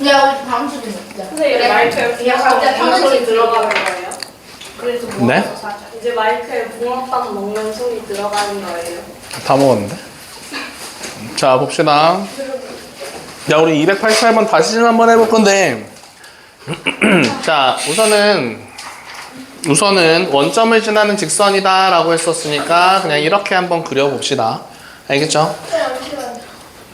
야, 우리 다음 주에 먹자. 선생님 마이크에 붕어빵 소리 들어가는 거예요? 그래서 네? 먹어서 사자. 이제 마이크에 붕어빵 먹는 소리 들어가는 거예요. 다 먹었는데? 자, 봅시다. 자, 우리 288번 다시 한번 해볼 건데. 자, 우선은 원점을 지나는 직선이다 라고 했었으니까 그냥 이렇게 한번 그려봅시다. 알겠죠?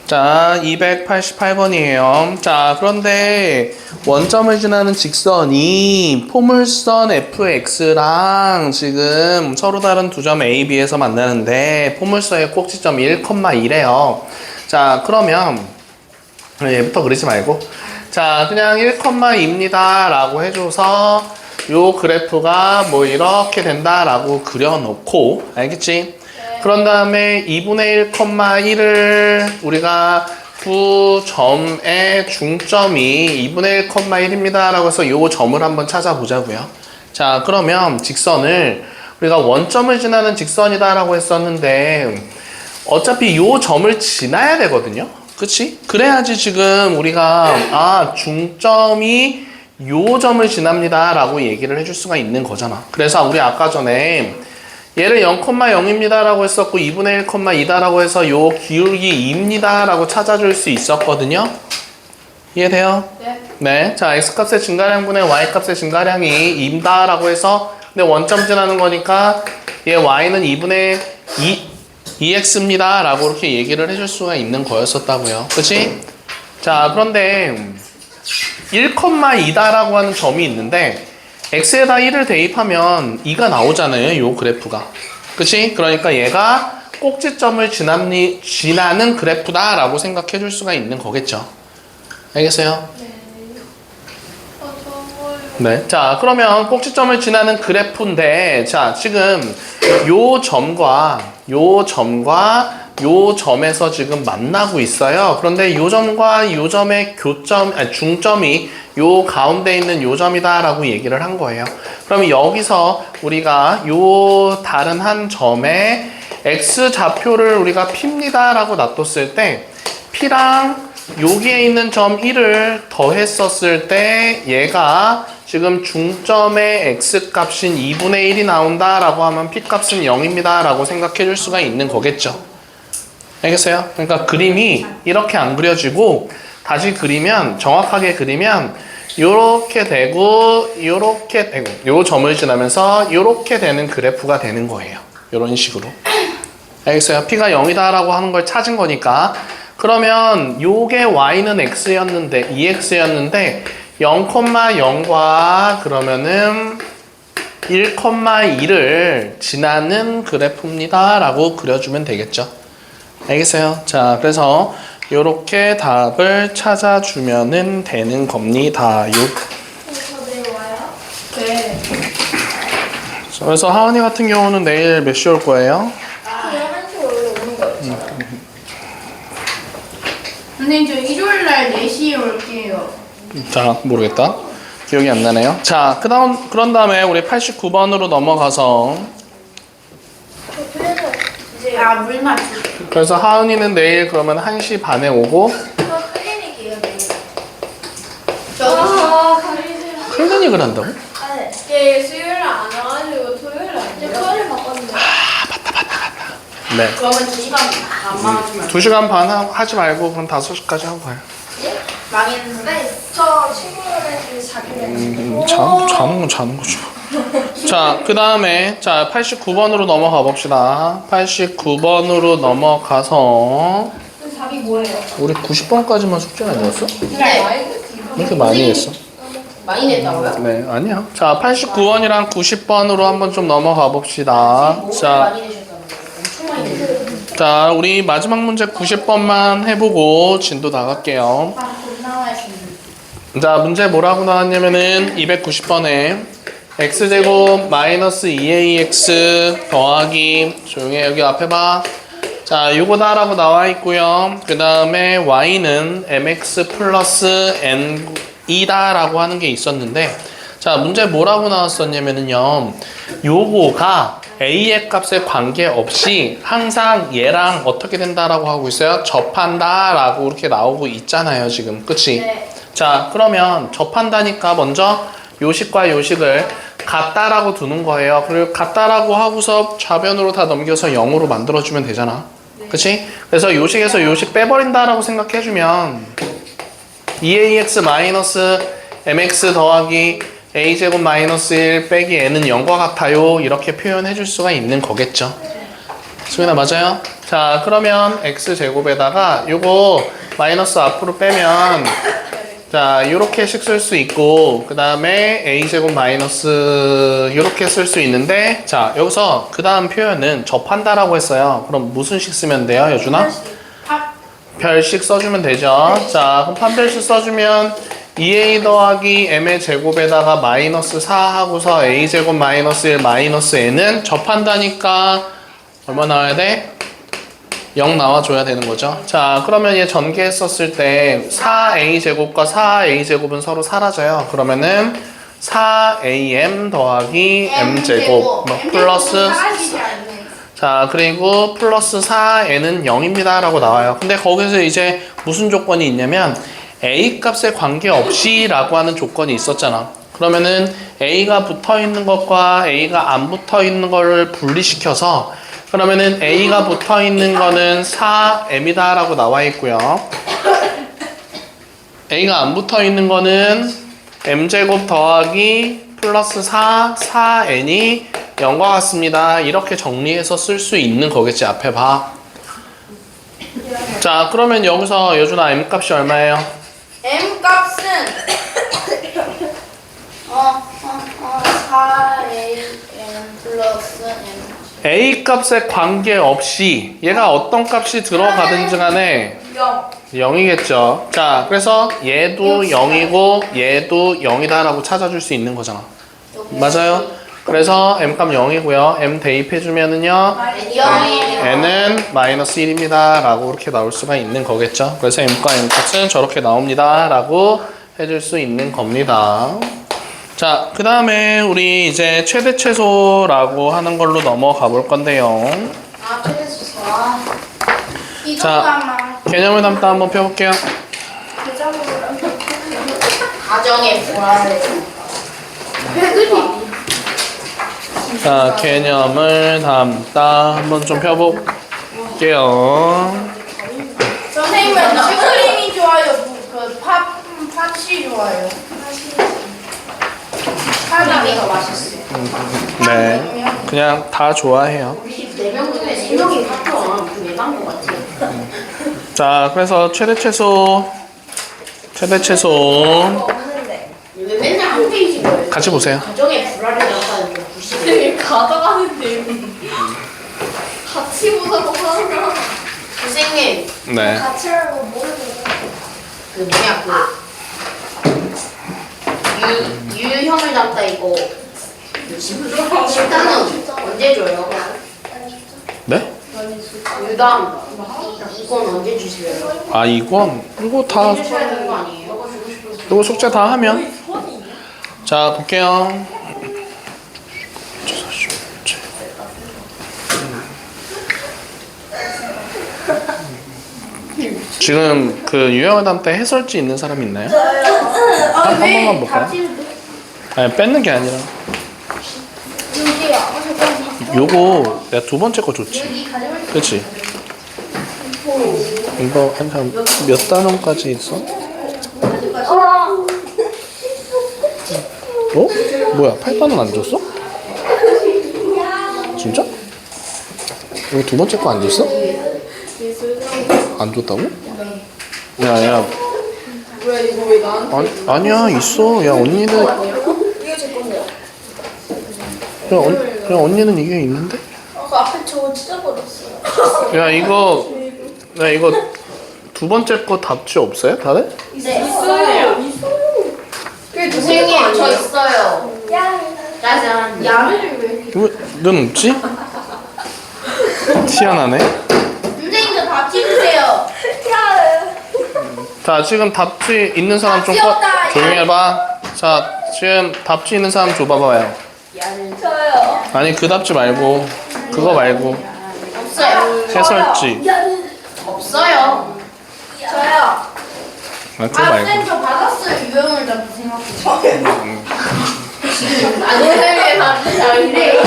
자, 288번이에요. 자, 그런데 원점을 지나는 직선이 포물선 fx랑 지금 서로 다른 두 점 A, B에서 만나는데 포물선의 꼭지점 1,1이래요. 자, 그러면 얘부터 그리지 말고 자, 그냥 1,2입니다 라고 해줘서 요 그래프가 뭐 이렇게 된다라고 그려놓고 알겠지? 그런 다음에 2분의 1,1을 우리가 두 점의 중점이 2분의 1,1입니다 라고 해서 요 점을 한번 찾아보자고요. 자, 그러면 직선을 우리가 원점을 지나는 직선이다 라고 했었는데 어차피 요 점을 지나야 되거든요. 그치? 그래야지 지금 우리가 중점이 요 점을 지납니다 라고 얘기를 해줄 수가 있는 거잖아. 그래서 우리 아까 전에 얘를 0,0입니다 라고 했었고 2분의 1,2다 라고 해서 요 기울기 2입니다 라고 찾아줄 수 있었거든요. 이해돼요? 네. 네. 자, x값의 증가량분의 y값의 증가량이 2입니다 라고 해서 근데 원점 지나는 거니까 얘 y는 2분의 2x입니다 라고 이렇게 얘기를 해줄 수가 있는 거였었다고요. 그치? 자, 그런데 1,2다 라고 하는 점이 있는데 x에다 1을 대입하면 2가 나오잖아요. 요 그래프가. 그치? 그러니까 얘가 꼭지점을 지나는 그래프다 라고 생각해 줄 수가 있는 거겠죠. 알겠어요? 네. 자, 그러면 꼭지점을 지나는 그래프인데 자, 지금 요 점과 요 점에서 지금 만나고 있어요. 그런데 요 점과 요 점의 중점이 요 가운데 있는 요 점이다 라고 얘기를 한 거예요. 그러면 여기서 우리가 요 다른 한 점에 x 좌표를 우리가 p입니다 라고 놔뒀을 때 p랑 여기에 있는 점 1을 더했었을 때 얘가 지금 중점의 x값인 2분의 1이 나온다 라고 하면 p값은 0입니다 라고 생각해 줄 수가 있는 거겠죠. 알겠어요? 그러니까 그림이 이렇게 안 그려지고 다시 그리면 정확하게 그리면 요렇게 되고 요렇게 되고 요 점을 지나면서 요렇게 되는 그래프가 되는 거예요. 요런 식으로. 알겠어요? p가 0이다 라고 하는 걸 찾은 거니까 그러면 요게 y는 x였는데 2x였는데 0,0과 그러면은 1,2를 지나는 그래프입니다 라고 그려주면 되겠죠. 알겠어요? 자, 그래서 요렇게 답을 찾아주면은 되는 겁니다. 네. 그래서 하은이 같은 경우는 내일 몇 시 올 거예요? 그냥 1시 원래 오는 거였죠. 선생님, 저 일요일 날 4시에 올게요. 자, 모르겠다. 기억이 안 나네요. 자, 그런 다음에 우리 89번으로 넘어가서 물 맞추. 그래서 하은이는 내일 그러면 1시 반에 오고 저 클리닉이에요, 내일. 클리닉을 한다고? 네. 예, 수요일 안 와가지고 토요일 안 돼요. 토요일 바꿨는데. 네. 그러면 2시간 안 망하시면 2시간 반 하지 말고 그럼 5시까지 하고 가요. 망했는데? 저 친구들한테 자기네. 자는 건 자는 거죠. 자, 그 다음에 자 89번으로 넘어가 봅시다. 89번으로 넘어가서 답이 뭐예요? 우리 90번까지만 숙제 아니었어? 네. 왜 이렇게 많이 했어? 많이 냈다고요? 네, 아니야. 자, 89번이랑 90번으로 한번 좀 넘어가 봅시다. 자, 많이 내셨다는 거예요? 엄청 많이 내셨어요. 자, 우리 마지막 문제 90번만 해보고 진도 나갈게요. 곧 나와야겠네. 자, 문제 뭐라고 나왔냐면은 290번에 x제곱 마이너스 2ax 더하기 조용히 해, 여기 앞에 봐. 자, 요거다 라고 나와 있고요. 그 다음에 y는 mx 플러스 n 이다 라고 하는 게 있었는데 자, 문제 뭐라고 나왔었냐면은요. 요거가 A의 값에 관계없이 항상 얘랑 어떻게 된다라고 하고 있어요? 접한다라고 이렇게 나오고 있잖아요, 지금. 그치? 네. 자, 그러면 접한다니까 먼저 요식과 요식을 같다라고 두는 거예요. 그리고 같다라고 하고서 좌변으로 다 넘겨서 0으로 만들어주면 되잖아. 그치? 그래서 요식에서 요식 빼버린다라고 생각해주면 2ax 마이너스 mx 더하기 a제곱 마이너스 1 빼기 n은 0과 같아요. 이렇게 표현해 줄 수가 있는 거겠죠. 수빈아 맞아요? 자, 그러면 x제곱에다가 요거 마이너스 앞으로 빼면 자, 요렇게씩 쓸 수 있고 그 다음에 a제곱 마이너스 요렇게 쓸 수 있는데 자, 여기서 그 다음 표현은 접한다라고 했어요. 그럼 무슨 식 쓰면 돼요, 여준아? 별식 써주면 되죠. 자, 그럼 판별식 써주면 2a 더하기 m의 제곱에다가 마이너스 4 하고서 a제곱 마이너스 1 마이너스 n은 접한다니까 얼마 나와야 돼? 0 나와줘야 되는 거죠. 자, 그러면 얘 전개했었을 때 4a제곱과 4a제곱은 서로 사라져요. 그러면은 4am 더하기 m제곱 뭐 플러스 자, 그리고 플러스 4n은 0입니다 라고 나와요. 근데 거기서 이제 무슨 조건이 있냐면 a 값에 관계없이 라고 하는 조건이 있었잖아. 그러면은 a가 붙어있는 것과 a가 안 붙어있는 거를 분리시켜서 그러면은 a가 붙어있는 거는 4m이다 라고 나와 있고요. a가 안 붙어있는 거는 m제곱 더하기 플러스 4n이 0과 같습니다. 이렇게 정리해서 쓸 수 있는 거겠지. 앞에 봐. 자, 그러면 여기서 여준아 m값이 얼마예요? m값은 4am 플러스 m a 값에 관계없이 얘가 어떤 값이 들어가든지 간에 0이겠죠. 자, 그래서 얘도 0이고 얘도 0이다 라고 찾아줄 수 있는 거잖아. 맞아요? 그래서 m값 0이고요. m 대입해주면은요 n은 마이너스 1입니다 라고 이렇게 나올 수가 있는 거겠죠. 그래서 m과 m값은 저렇게 나옵니다 라고 해줄 수 있는 겁니다. 자, 그 다음에 우리 이제 최대 최소라고 하는 걸로 넘어가 볼 건데요. 최대수서 자, 개념을 담다 한번 펴볼게요. 가정의 불안을 자, 개념을 담다 한번 좀 펴볼게요. 선생님은 슈크림이 좋아요? 팥이 좋아요? 팥이 더 맛있어요. 네, 그냥 다 좋아해요. 4명 중에 3명이 같아. 예방 것 같아. 자, 그래서 최대 최소 왜 맨날 한 페이지 거예요? 같이 보세요. 가정의 불안을 나타내는 게 부시네. 선생님 가져가는데 같이 보자고 하는 선생님, 네. 같이 하는 거 모르고 그 뭐냐 그 유형을 담다 이거 식단은 언제 줘요? 네? 유담 이건 언제 주세요? 아, 이거 다 언제 줘야 되는 거 아니에요? 이거 숙제 다 하면 자, 볼게요. 지금 그 유형을 때 해설지 있는 사람 있나요? 한 번만 볼까요? 아니, 뺏는 게 아니라 요거 내가 두 번째 거 줬지. 그치? 이거 몇 단원까지 있어? 어? 뭐야, 8단원 안 줬어? 진짜? 이거 두 번째 거 안 줬어? 안 줬다고? 야. 왜 이거 왜 나한테 아니야, 있어. 야, 언니는. 이거 제 건데요? 야, 언니는 이게 있는데? 그 앞에 저거 찢어버렸어요. 야, 이거 두 번째 거 답지 없어요, 다들? 네 있어요. 그게 선생님 저 있어요. 짜잔. 야를 왜 왜, 넌 없지? 희한하네. 선생님도 다 찍으세요. 자, 지금 답지 있는 사람 좀 답지 없다. 조용히 해봐. 자, 지금 답지 있는 사람 줘봐봐요. 저요. 아니 그 답지 말고 그거 말고 없어요. 해설지. 없어요. 저요. 아 그거 말고. 쌤, 저 받았어요. 유형을 잡고 생각해. 아니, 쌤이 답지 아니래요.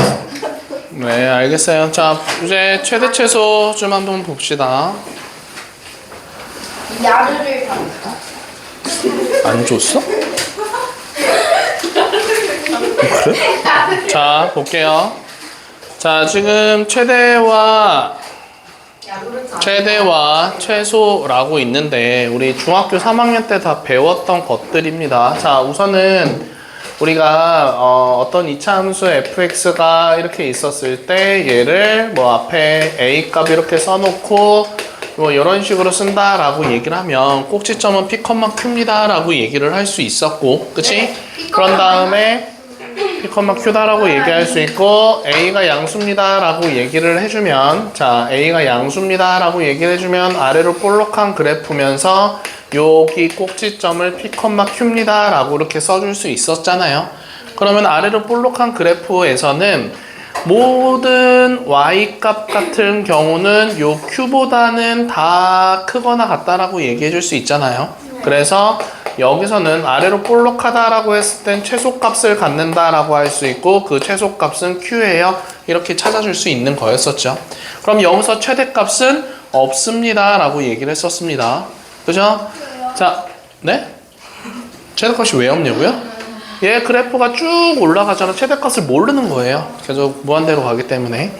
네 알겠어요. 자 이제 최대 최소 좀 한번 봅시다. 야르를 받았다. 안 줬어? 그래? 자 볼게요. 자 지금 최대와 최소라고 있는데 우리 중학교 3학년 때 다 배웠던 것들입니다. 자 우선은 우리가 어떤 이차함수 fx가 이렇게 있었을 때 얘를 뭐 앞에 a 값 이렇게 써놓고 뭐 이런 식으로 쓴다라고 얘기를 하면 꼭지점은 p, q입니다라고 얘기를 할 수 있었고, 그치? 그런 다음에 p, q다라고 얘기할 수 있고 a가 양수입니다라고 얘기를 해주면, 자 a가 양수입니다라고 얘기를 해주면 아래로 볼록한 그래프면서 여기 꼭지점을 p, q입니다라고 이렇게 써줄 수 있었잖아요. 그러면 아래로 볼록한 그래프에서는 모든 y 값 같은 경우는 요 q보다는 다 크거나 같다라고 얘기해 줄 수 있잖아요. 그래서 여기서는 아래로 볼록하다라고 했을 땐 최소값을 갖는다라고 할 수 있고 그 최소값은 q예요. 이렇게 찾아줄 수 있는 거였었죠. 그럼 여기서 최대값은 없습니다라고 얘기를 했었습니다. 그죠? 자, 네? 최대값이 왜 없냐고요? 얘 그래프가 쭉 올라가잖아. 최대값을 모르는 거예요. 계속 무한대로 가기 때문에.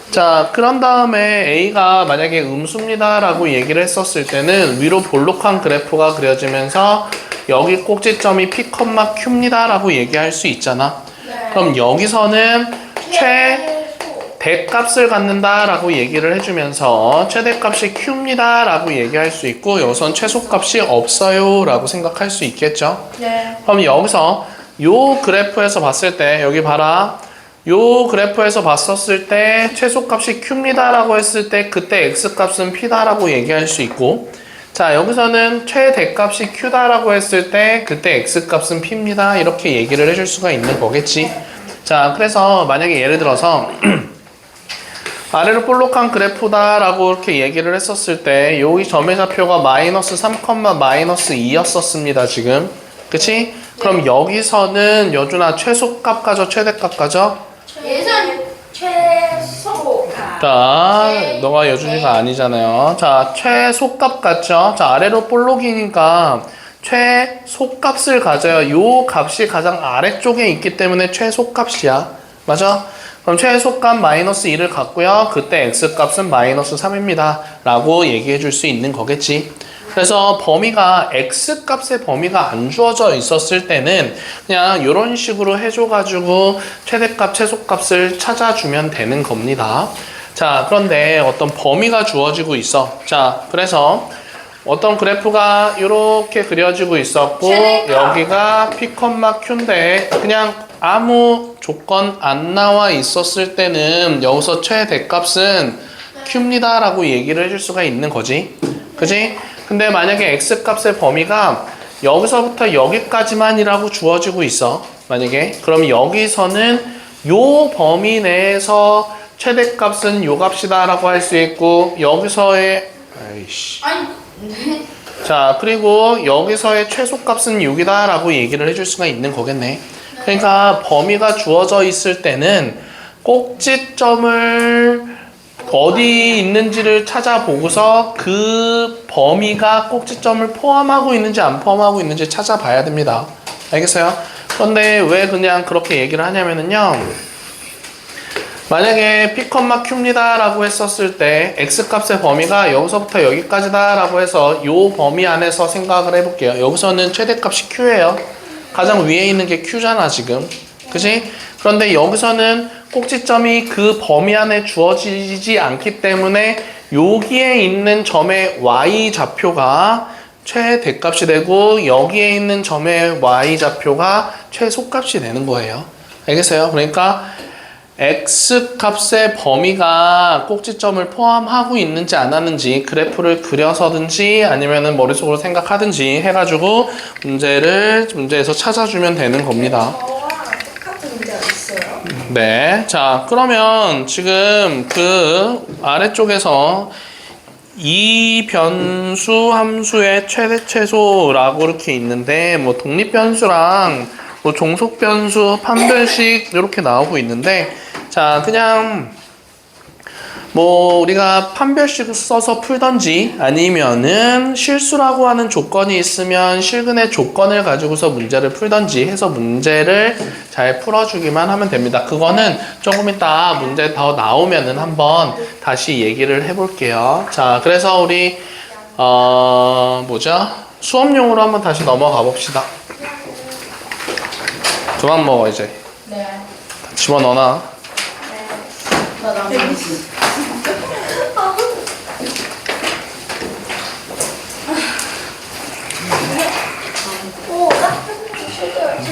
자, 그런 다음에 A가 만약에 음수입니다라고 얘기를 했었을 때는 위로 볼록한 그래프가 그려지면서 여기 꼭지점이 P, Q입니다라고 얘기할 수 있잖아. 그럼 여기서는 최대값을 갖는다라고 얘기를 해주면서 최대값이 Q입니다라고 얘기할 수 있고 여기선 최소값이 없어요라고 생각할 수 있겠죠. 네. 그럼 여기서 요 그래프에서 봤을 때 여기 봐라. 요 그래프에서 봤었을 때 최소값이 q입니다라고 했을 때 그때 x값은 p다라고 얘기할 수 있고, 자 여기서는 최대값이 q다라고 했을 때 그때 x값은 p입니다 이렇게 얘기를 해줄 수가 있는 거겠지. 자 그래서 만약에 예를 들어서 아래로 볼록한 그래프다라고 이렇게 얘기를 했었을 때 여기 점의 좌표가 마이너스 3, 마이너스 2였었습니다 지금. 그치? 그럼 여기서는 여준아 최소값 가져 최대값 가져? 예선 최소. 자 너가 여준이가 아니잖아요. 자 최소값 같죠? 자 아래로 볼록이니까 최소값을 가져요. 요 값이 가장 아래쪽에 있기 때문에 최소값이야. 맞아? 그럼 최소값 마이너스 2를 갖고요. 그때 x값은 마이너스 3입니다 라고 얘기해 줄 수 있는 거겠지. 그래서 범위가 x값의 범위가 안 주어져 있었을 때는 그냥 이런 식으로 해줘가지고 최대값, 최소값을 찾아주면 되는 겁니다. 자, 그런데 어떤 범위가 주어지고 있어. 자, 그래서 어떤 그래프가 이렇게 그려지고 있었고 여기가 P, Q인데 그냥 아무 조건 안 나와 있었을 때는 여기서 최대값은 Q입니다 라고 얘기를 해줄 수가 있는 거지. 그지? 근데 만약에 x값의 범위가 여기서부터 여기까지만이라고 주어지고 있어. 만약에 그럼 여기서는 요 범위 내에서 최대값은 요 값이다 라고 할 수 있고 여기서의 자 그리고 여기서의 최소값은 6이다 라고 얘기를 해줄 수가 있는 거겠네. 그러니까 범위가 주어져 있을 때는 꼭지점을 어디 있는지를 찾아보고서 그 범위가 꼭지점을 포함하고 있는지 안 포함하고 있는지 찾아봐야 됩니다. 알겠어요? 그런데 왜 그냥 그렇게 얘기를 하냐면요. 만약에 P, Q입니다 라고 했었을 때 x값의 범위가 여기서부터 여기까지다 라고 해서 요 범위 안에서 생각을 해볼게요. 여기서는 최대값이 q예요. 가장 위에 있는 게 q잖아 지금. 그치? 그런데 여기서는 꼭지점이 그 범위 안에 주어지지 않기 때문에 여기에 있는 점의 y좌표가 최대값이 되고 여기에 있는 점의 y좌표가 최소값이 되는 거예요. 알겠어요? 그러니까 x 값의 범위가 꼭지점을 포함하고 있는지 안 하는지 그래프를 그려서든지 아니면은 머릿속으로 생각하든지 해가지고 문제에서 찾아주면 되는 겁니다. 저와 똑같은 문제가 있어요. 네. 자, 그러면 지금 그 아래쪽에서 이 변수 함수의 최대 최소라고 이렇게 있는데 뭐 독립변수랑 뭐 종속변수, 판별식 이렇게 나오고 있는데 자 그냥 뭐 우리가 판별식을 써서 풀던지 아니면은 실수라고 하는 조건이 있으면 실근의 조건을 가지고서 문제를 풀던지 해서 문제를 잘 풀어주기만 하면 됩니다. 그거는 조금 이따 문제 더 나오면은 한번 다시 얘기를 해볼게요. 자 그래서 우리 수업용으로 한번 다시 넘어가 봅시다. 그만 먹어 이제. 네. 집어넣어놔. 나랑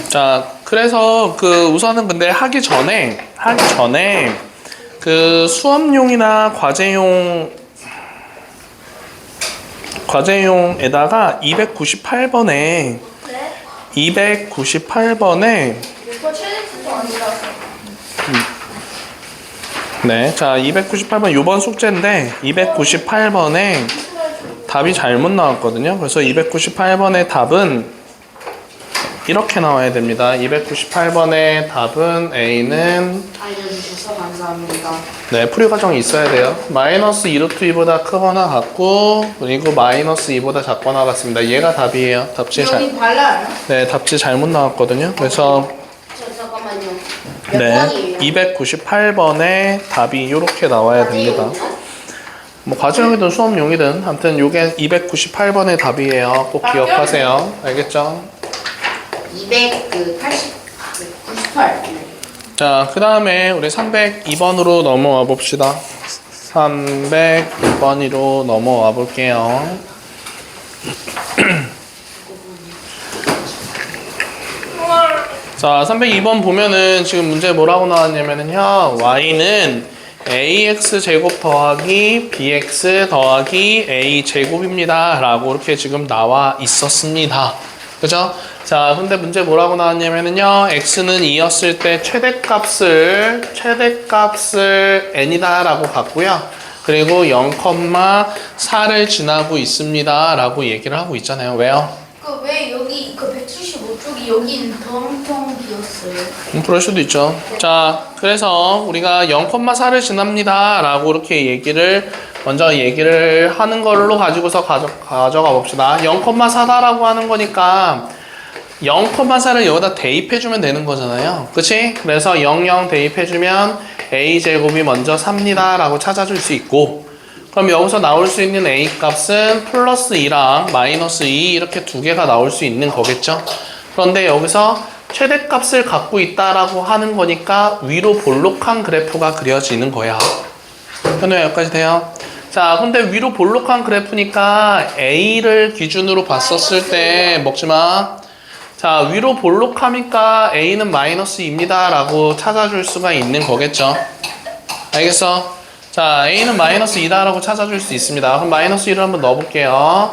자, 그래서 그 우선은 근데 하기 전에 그 수업용이나 과제용에다가 298번에 네? 298번에 이거 최대치도 아니라서. 네, 자 298번 요번 숙제인데 298번에 답이 잘못 나왔거든요. 그래서 298번의 답은 이렇게 나와야 됩니다. 298번의 답은 A는 알려주셔서 감사합니다. 네, 풀이 과정이 있어야 돼요. 마이너스 2루트 2보다 크거나 같고 그리고 마이너스 2보다 작거나 같습니다. 얘가 답이에요. 답지 여기 발라요? 네, 답지 잘못 나왔거든요. 그래서 잠깐만요. 몇 네, 번이에요? 298번의 답이 이렇게 나와야 됩니다. 뭐 과제용이든 수업용이든 아무튼 요게 298번의 답이에요. 꼭 기억하세요. 알겠죠? 98. 자, 그 다음에 우리 302번으로 넘어와 봅시다. 302번으로 넘어와 볼게요. 자, 302번 보면은 지금 문제 뭐라고 나왔냐면은요, y는 ax 제곱 더하기 bx 더하기 a 제곱입니다. 라고 이렇게 지금 나와 있었습니다. 그죠? 자, 근데 문제 뭐라고 나왔냐면은요, x는 2였을 때 최대값을 n이다 라고 봤고요. 그리고 0,4를 지나고 있습니다. 라고 얘기를 하고 있잖아요. 왜요? 왜 여기 175쪽이 여긴 텅텅 비었어요? 그럴 수도 있죠. 자, 그래서 우리가 0,4를 지납니다. 라고 이렇게 먼저 얘기를 하는 걸로 가지고서 가져가 봅시다. 0,4다라고 하는 거니까 0,4를 여기다 대입해주면 되는 거잖아요. 그치? 그래서 00 대입해주면 a제곱이 먼저 3입니다. 라고 찾아줄 수 있고 그럼 여기서 나올 수 있는 a 값은 플러스 2랑 마이너스 2 이렇게 두 개가 나올 수 있는 거겠죠? 그런데 여기서 최대값을 갖고 있다라고 하는 거니까 위로 볼록한 그래프가 그려지는 거야. 현우야 여기까지 돼요? 자, 근데 위로 볼록한 그래프니까 a를 기준으로 봤었을 때 먹지마. 자, 위로 볼록하니까 a는 마이너스 2입니다. 라고 찾아줄 수가 있는 거겠죠? 알겠어? 자, a는 마이너스 2다 라고 찾아줄 수 있습니다. 그럼 마이너스 2를 한번 넣어볼게요.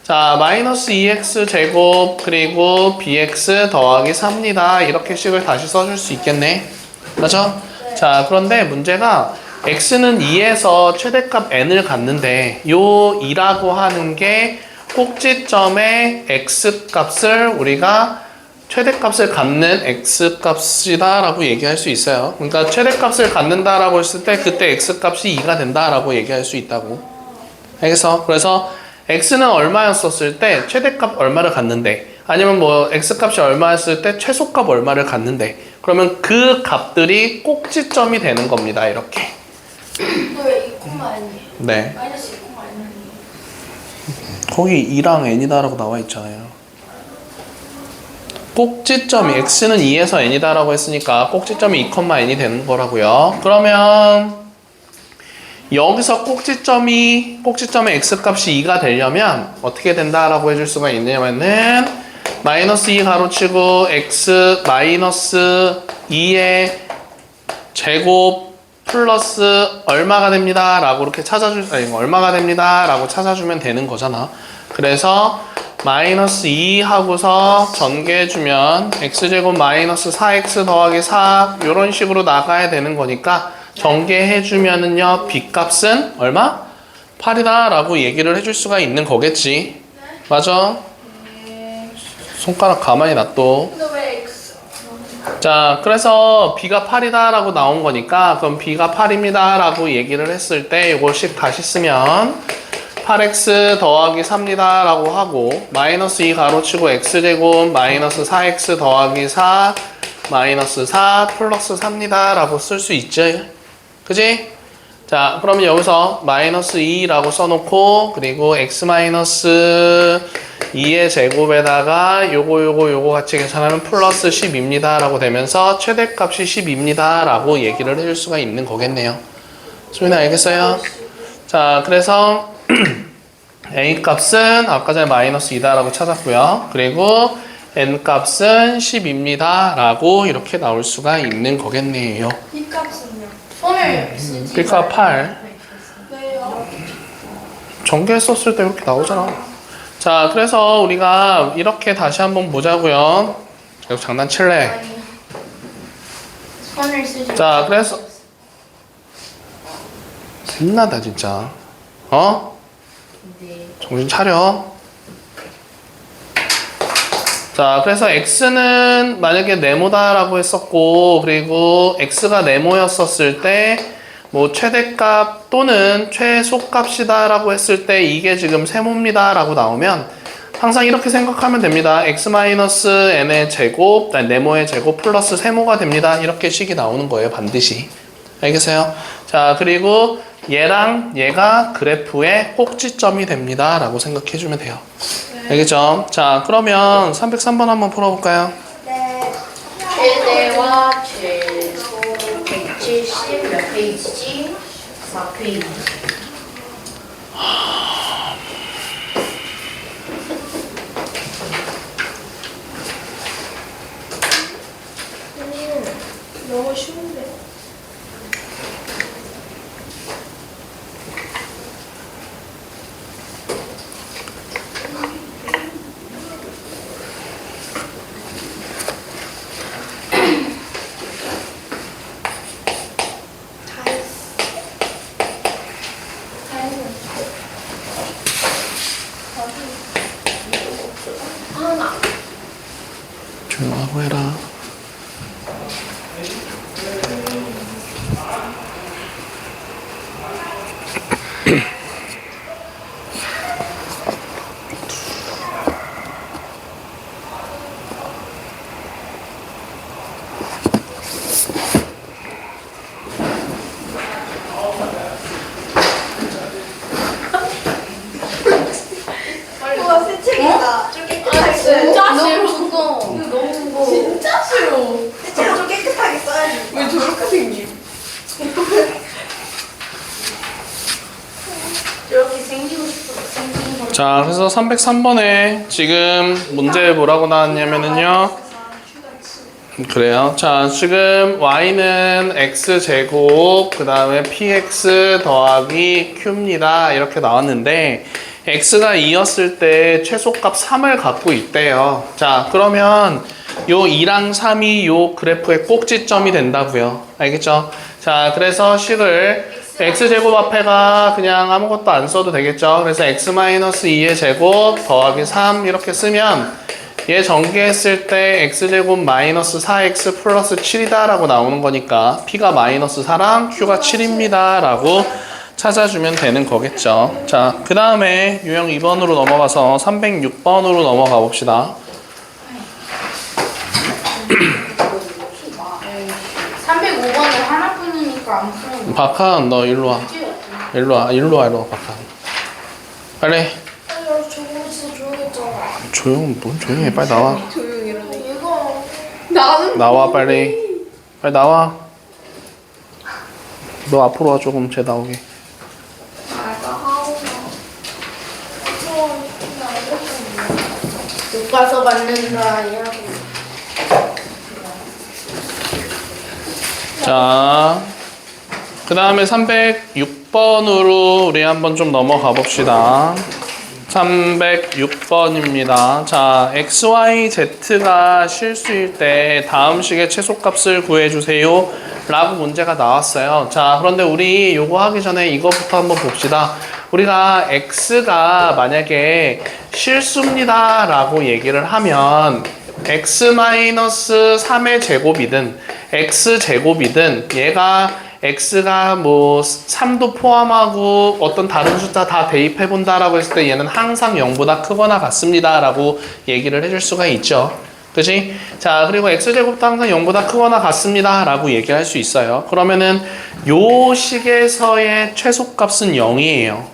자, 마이너스 2x 제곱 그리고 bx 더하기 3입니다. 이렇게 식을 다시 써줄 수 있겠네. 맞죠? 자, 그런데 문제가 x는 2에서 최대값 n을 갖는데 요 2라고 하는 게 꼭지점의 x값을 우리가 최대값을 갖는 x값이다 라고 얘기할 수 있어요. 그러니까 최대값을 갖는다 라고 했을 때 그때 x값이 2가 된다 라고 얘기할 수 있다고. 알겠어? 그래서 x는 얼마였었을 때 최대값 얼마를 갖는데 아니면 뭐 x값이 얼마였을 때 최소값 얼마를 갖는데 그러면 그 값들이 꼭지점이 되는 겁니다. 이렇게. 왜 2,n이에요? 네. 마이너스 2,n이에요. 거기 2랑 n이다 라고 나와 있잖아요. 꼭지점이 x는 2에서 n이다 라고 했으니까 꼭지점이 2,n이 되는 거라고요. 그러면 여기서 꼭지점의 x값이 2가 되려면 어떻게 된다라고 해줄 수가 있냐면은 마이너스 2 가로치고 x 마이너스 2의 제곱 플러스 얼마가 됩니다 라고 이렇게 얼마가 됩니다 라고 찾아주면 되는 거잖아. 그래서 마이너스 2 하고서 전개해주면 x제곱 마이너스 4x 더하기 4 이런 식으로 나가야 되는 거니까 전개해주면은요 b값은 얼마? 8이다 라고 얘기를 해줄 수가 있는 거겠지. 맞아? 손가락 가만히 놔둬. 근데 왜 X? 자, 그래서 b가 8이다 라고 나온 거니까 그럼 b가 8입니다 라고 얘기를 했을 때 이거씩 다시 쓰면 8x 더하기 3이다 라고 하고 마이너스 2 가로치고 x제곱 마이너스 4x 더하기 4 마이너스 4 플러스 3이다 라고 쓸 수 있지. 그지? 자, 그러면 여기서 마이너스 2라고 써놓고 그리고 x 마이너스 2의 제곱에다가 요거 같이 계산하면 플러스 10입니다 라고 되면서 최대값이 10입니다 라고 얘기를 해줄 수가 있는 거겠네요. 소민아 알겠어요? 자, 그래서 a 값은 아까 전에 마이너스 2다 라고 찾았고요. 그리고 n 값은 10입니다 라고 이렇게 나올 수가 있는 거겠네요. B 값은요? 손을 쓰지. b가 8 왜요? 전개했었을 때 이렇게 나오잖아. 자, 그래서 우리가 이렇게 다시 한번 보자고요. 계속 장난칠래? 손을 쓰지. 자, 그래서 신나다 진짜. 어? 네. 정신 차려. 자, 그래서 x는 만약에 네모다라고 했었고 그리고 x가 네모였었을 때 뭐 최대값 또는 최소값이다 라고 했을 때 이게 지금 세모입니다 라고 나오면 항상 이렇게 생각하면 됩니다. x-n의 제곱, 네모의 제곱 플러스 세모가 됩니다. 이렇게 식이 나오는 거예요. 반드시. 알겠어요? 자, 그리고 얘랑 얘가 그래프의 꼭지점이 됩니다 라고 생각해 주면 돼요. 알겠죠? 자, 그러면 303번 한번 풀어볼까요? 네. 최대와 최소 170 몇 페이지지? 4페이지. 너무 쉬운데. 조용하고 해라. 우와, 새 책이다. 좀 깨끗하게 써야지. 진짜 싫어. 이거 너무 무거워. 진짜 싫어. 새 책은 좀 깨끗하게 써야지. 왜 저렇게 생김? 이렇게 생기고 싶어. 생긴 거. 자, 그래서 303번에 지금 문제 뭐라고 나왔냐면은요. 그래요. 자, 지금 y는 x제곱 그 다음에 px 더하기 q입니다. 이렇게 나왔는데 x가 2였을 때 최소값 3을 갖고 있대요. 자, 그러면 요 2랑 3이 요 그래프의 꼭지점이 된다고요. 알겠죠? 자, 그래서 식을 x제곱 앞에가 그냥 아무것도 안 써도 되겠죠? 그래서 x-2의 제곱 더하기 3 이렇게 쓰면 얘 전개했을 때 x제곱 마이너스 4x 플러스 7이다 라고 나오는 거니까 p가 마이너스 4랑 q가 7입니다 라고 찾아주면 되는 거겠죠. 자, 그 다음에 유형 2번으로 넘어가서 306번으로 넘어가 봅시다. 305번은 하나뿐이니까 안 푸는 거. 박한, 너 일로 와. 일로 와, 박한. 빨리. 아니, 저거 진짜 조용했잖아. 뭔 조용히 해. 빨리 나와. 조용이라네. 이거. 나는 나와, 빨리. 빨리 나와. 너 앞으로 와, 조금 쟤 나오게. 교과서 받는다. 이러고. 자, 그 다음에 306번으로 우리 한번 좀 넘어가 봅시다. 306번입니다. 자, x, y, z가 실수일 때 다음 식의 최소값을 구해주세요 라고 문제가 나왔어요. 자, 그런데 우리 요거 하기 전에 이거부터 한번 봅시다. 우리가 x가 만약에 실수입니다 라고 얘기를 하면 x-3의 제곱이든 x제곱이든 얘가 x가 뭐 3도 포함하고 어떤 다른 숫자 다 대입해 본다라고 했을 때 얘는 항상 0보다 크거나 같습니다 라고 얘기를 해줄 수가 있죠. 그치? 자, 그리고 x제곱도 항상 0보다 크거나 같습니다 라고 얘기를 할 수 있어요. 그러면은 요 식에서의 최소값은 0이에요.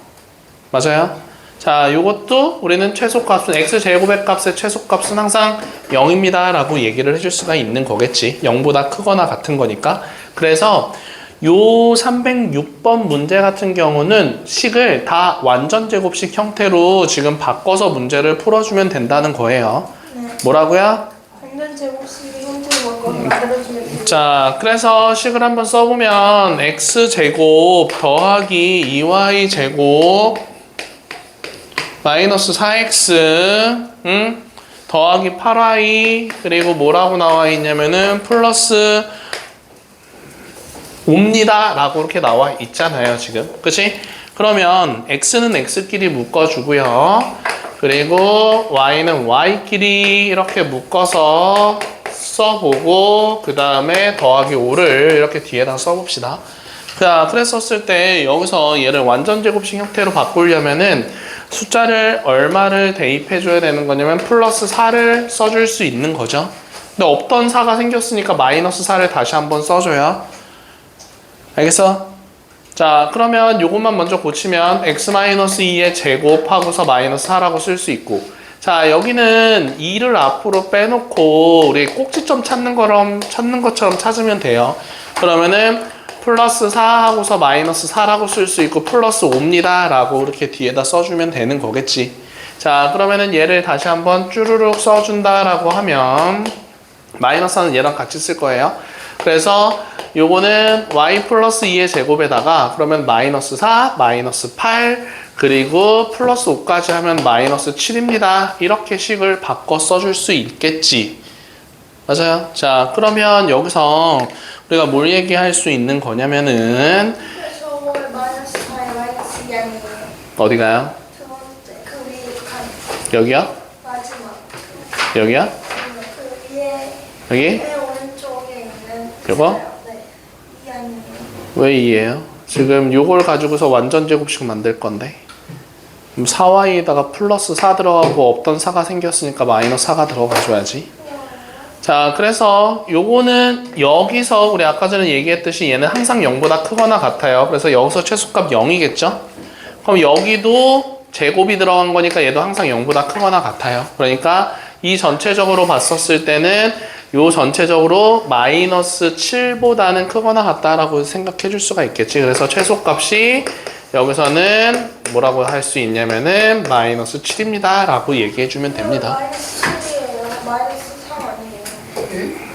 맞아요? 자, 요것도 우리는 최소값은 x제곱의 값의 최소값은 항상 0입니다 라고 얘기를 해줄 수가 있는 거겠지. 0보다 크거나 같은 거니까. 그래서 요 306번 문제 같은 경우는 식을 다 완전 제곱식 형태로 지금 바꿔서 문제를 풀어주면 된다는 거예요. 네. 뭐라고요? 완전 제곱식의 형태로 바꿔서 만들어주면 돼요. 자, 그래서 식을 한번 써보면 x제곱 더하기 2y제곱 마이너스 4x 더하기 8y 그리고 뭐라고 나와 있냐면은 플러스 옵니다 라고 이렇게 나와 있잖아요 지금. 그치? 그러면 x는 x끼리 묶어주고요. 그리고 y는 y끼리 이렇게 묶어서 써보고 그 다음에 더하기 5를 이렇게 뒤에다 써봅시다. 자, 그랬었을 때 여기서 얘를 완전 제곱식 형태로 바꾸려면은 숫자를 얼마를 대입해 줘야 되는 거냐면 플러스 4를 써줄 수 있는 거죠. 근데 없던 4가 생겼으니까 마이너스 4를 다시 한번 써줘요. 알겠어? 자, 그러면 요것만 먼저 고치면 x-2의 제곱하고서 마이너스 4라고 쓸 수 있고, 자, 여기는 2를 앞으로 빼놓고 우리 꼭지점 찾는 것처럼 찾으면 돼요. 그러면은 플러스 4하고서 마이너스 4라고 쓸 수 있고 플러스 5입니다 라고 이렇게 뒤에다 써주면 되는 거겠지. 자, 그러면은 얘를 다시 한번 쭈루룩 써준다 라고 하면 마이너스는 얘랑 같이 쓸 거예요. 그래서 요거는 y 플러스 2의 제곱에다가 그러면 마이너스 4, 마이너스 8 그리고 플러스 5까지 하면 마이너스 7입니다. 이렇게 식을 바꿔 써줄 수 있겠지. 맞아요. 자, 그러면 여기서 우리가 뭘 얘기할 수 있는 거냐면은 그래서 뭘 마이너스 4에 마이너스 2 아니에요? 어디가요? 두 번째 그 위에 칸 여기요? 마지막 여기요? 그 위에 여기? 맨 오른쪽에 있는 요거? 네. 2 아니에요? 왜 2예요? 지금 요걸 가지고서 완전 제곱식 만들 건데 그럼 4y에다가 플러스 4 들어가고 없던 4가 생겼으니까 마이너스 4가 들어가줘야지. 자, 그래서 요거는 여기서 우리 아까 전에 얘기했듯이 얘는 항상 0보다 크거나 같아요. 그래서 여기서 최소값 0이겠죠? 그럼 여기도 제곱이 들어간 거니까 얘도 항상 0보다 크거나 같아요. 그러니까 이 전체적으로 봤었을 때는 요 전체적으로 마이너스 7보다는 크거나 같다라고 생각해 줄 수가 있겠지. 그래서 최소값이 여기서는 뭐라고 할 수 있냐면은 마이너스 7입니다 라고 얘기해 주면 됩니다. 마이너스 7이에요. 마이너스 3 아니에요?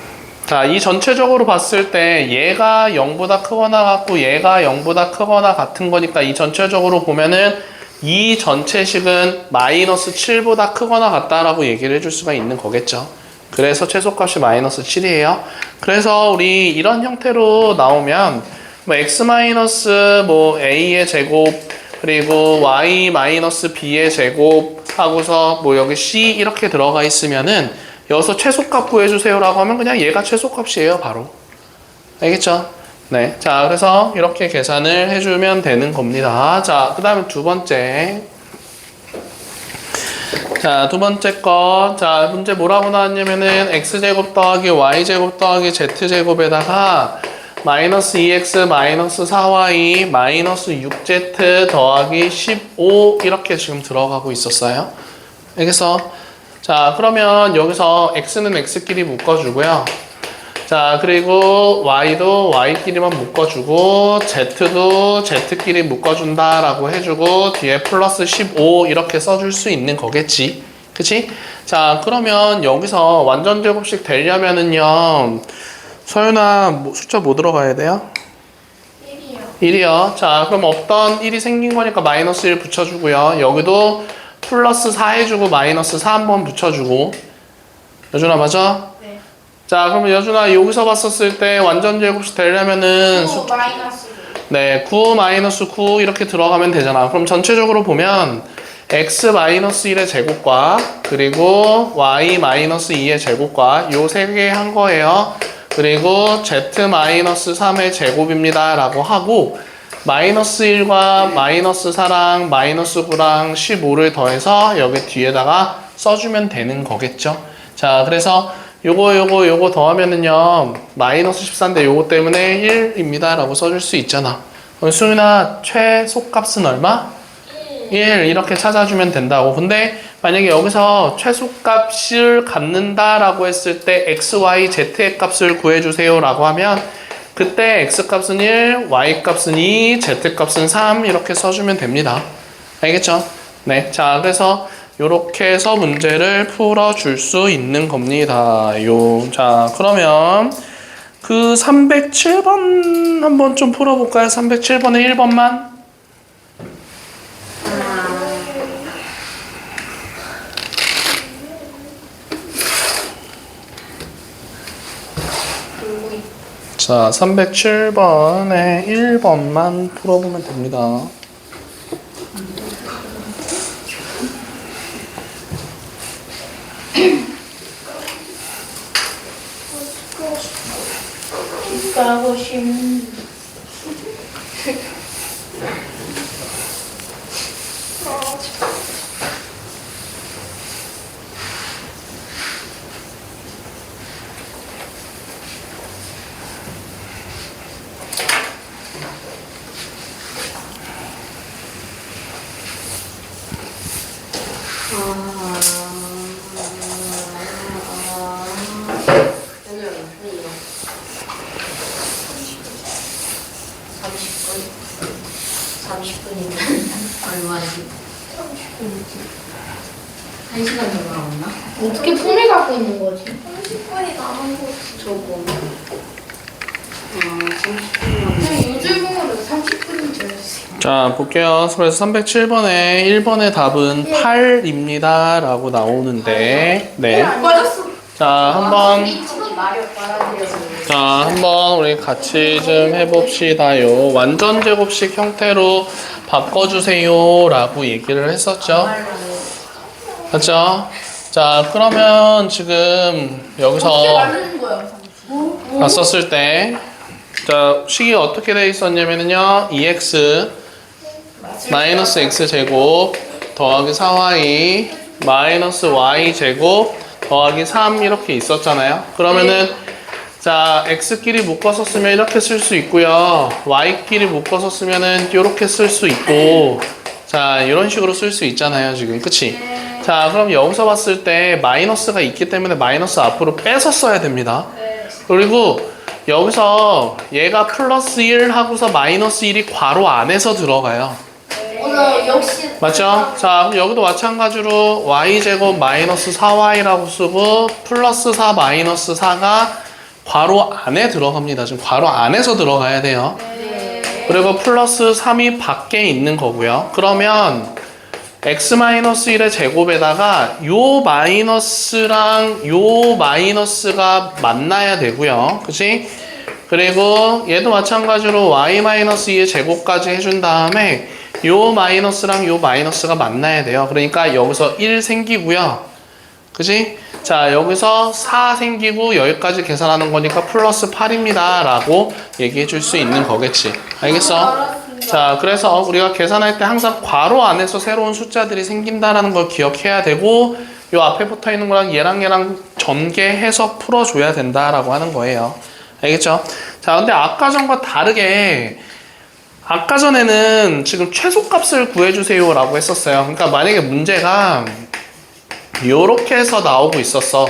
자, 이 전체적으로 봤을 때 얘가 0보다 크거나 같고 얘가 0보다 크거나 같은 거니까 이 전체적으로 보면은 이 전체식은 마이너스 7보다 크거나 같다라고 얘기를 해줄 수가 있는 거겠죠. 그래서 최소값이 마이너스 7이에요. 그래서 우리 이런 형태로 나오면 뭐 x 마이너스 뭐 a의 제곱 그리고 y 마이너스 b의 제곱 하고서 뭐 여기 c 이렇게 들어가 있으면은 여기서 최소값 구해주세요라고 하면 그냥 얘가 최소값이에요, 바로. 알겠죠? 네. 자, 그래서 이렇게 계산을 해주면 되는 겁니다. 자, 그 다음에 두 번째. 자, 두 번째 거. 자, 문제 뭐라고 나왔냐면은 x제곱 더하기 y제곱 더하기 z제곱에다가 마이너스 2x 마이너스 4y 마이너스 6z 더하기 15 이렇게 지금 들어가고 있었어요. 알겠어? 자, 그러면 여기서 x는 x끼리 묶어주고요. 자, 그리고 y도 y끼리만 묶어주고 z도 z끼리 묶어준다라고 해주고 뒤에 플러스 15 이렇게 써줄 수 있는 거겠지. 그치? 자, 그러면 여기서 완전 제곱식 되려면은요 서윤아 숫자 뭐 들어가야 돼요? 1이요. 1이요. 자, 그럼 없던 1이 생긴 거니까 마이너스 1 붙여주고요. 여기도 플러스 4 해주고 마이너스 4 한번 붙여주고. 여준아 맞아? 네. 자, 그러면 여준아 여기서 봤었을 때 완전 제곱식 되려면은 9 마이너스 9. 네, 9 마이너스 9 이렇게 들어가면 되잖아. 그럼 전체적으로 보면 x 마이너스 1의 제곱과 그리고 y 마이너스 2의 제곱과 요 세 개 한 거예요. 그리고 z 마이너스 3의 제곱입니다 라고 하고 마이너스 1과 마이너스 4랑 마이너스 9랑 15를 더해서 여기 뒤에다가 써주면 되는 거겠죠. 자, 그래서 요거 더하면은요 마이너스 14인데 요거 때문에 1입니다 라고 써줄 수 있잖아. 그럼 수윤아 최소값은 얼마? 1 이렇게 찾아주면 된다고. 근데 만약에 여기서 최소값을 갖는다 라고 했을 때 x, y, z의 값을 구해주세요 라고 하면 그때 x값은 1, y값은 2, z값은 3 이렇게 써주면 됩니다. 알겠죠? 네, 자 그래서 요렇게 해서 문제를 풀어줄 수 있는 겁니다. 자 그러면 그 307번 한번 좀 풀어볼까요? 307번의 1번만. 자, 307번에 1번만 풀어보면 됩니다. 가고 싶. 어떻게 품에 갖고 있는 거지? 30분이 남은 거지. 저거. 30분. 요즘으로 30분이 들었어요. 자, 볼게요. 그래서 307번에 1번의 답은 8입니다. 라고 나오는데, 네. 빠졌어. 자, 한번 우리 같이 좀 해봅시다요. 완전 제곱식 형태로 바꿔주세요. 라고 얘기를 했었죠. 맞죠? 자, 그러면 지금 여기서 봤었을 때, 자, 식이 어떻게 돼 있었냐면요. 2x 마이너스 x 제곱 더하기 4y 마이너스 y 제곱 더하기 3 이렇게 있었잖아요. 그러면은 자, x끼리 묶어서 쓰면 이렇게 쓸 수 있고요. y끼리 묶어서 쓰면은 이렇게 쓸 수 있고, 자, 이런 식으로 쓸 수 있잖아요, 지금. 그치? 자, 그럼 여기서 봤을 때 마이너스가 있기 때문에 마이너스 앞으로 빼서 써야 됩니다. 그리고 여기서 얘가 플러스 1 하고서 마이너스 1이 괄호 안에서 들어가요. 역시. 맞죠? 자, 그럼 여기도 마찬가지로 y제곱 마이너스 4y라고 쓰고 플러스 4 마이너스 4가 괄호 안에 들어갑니다. 지금 괄호 안에서 들어가야 돼요. 그리고 플러스 3이 밖에 있는 거고요. 그러면 x-1의 제곱에다가 요 마이너스랑 요 마이너스가 만나야 되고요. 그치? 그리고 얘도 마찬가지로 y-2의 제곱까지 해준 다음에 요 마이너스랑 요 마이너스가 만나야 돼요. 그러니까 여기서 1 생기고요. 그치? 자, 여기서 4 생기고 여기까지 계산하는 거니까 플러스 8입니다. 라고 얘기해 줄 수 있는 거겠지. 알겠어? 자, 그래서 우리가 계산할 때 항상 괄호 안에서 새로운 숫자들이 생긴다라는 걸 기억해야 되고 요 앞에 붙어 있는 거랑 얘랑 전개해서 풀어줘야 된다라고 하는 거예요. 알겠죠? 자, 근데 아까 전과 다르게 아까 전에는 지금 최소값을 구해주세요 라고 했었어요. 그러니까 만약에 문제가 요렇게 해서 나오고 있었어.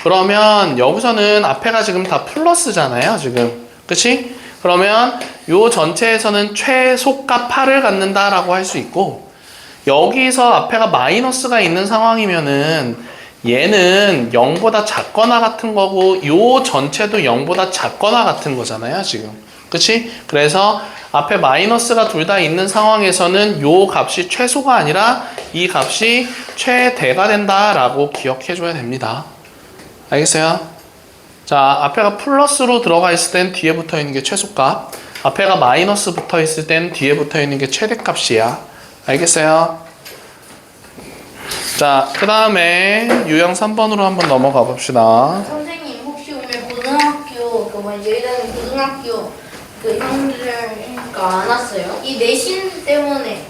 그러면 여기서는 앞에가 지금 다 플러스잖아요, 지금. 그치? 그러면 요 전체에서는 최소값 8을 갖는다라고 할 수 있고 여기서 앞에가 마이너스가 있는 상황이면은 얘는 0보다 작거나 같은 거고 요 전체도 0보다 작거나 같은 거잖아요 지금. 그치? 그래서 앞에 마이너스가 둘 다 있는 상황에서는 요 값이 최소가 아니라 이 값이 최대가 된다라고 기억해 줘야 됩니다. 알겠어요? 자, 앞에가 플러스로 들어가 있을 땐 뒤에 붙어 있는 게 최소값, 앞에가 마이너스 붙어 있을 땐 뒤에 붙어 있는 게 최대값이야. 알겠어요? 자, 그 다음에 유형 3번으로 한번 넘어가 봅시다. 선생님 혹시 오늘 고등학교 예의다는 고등학교 그 형들가 안 왔어요? 이 내신 때문에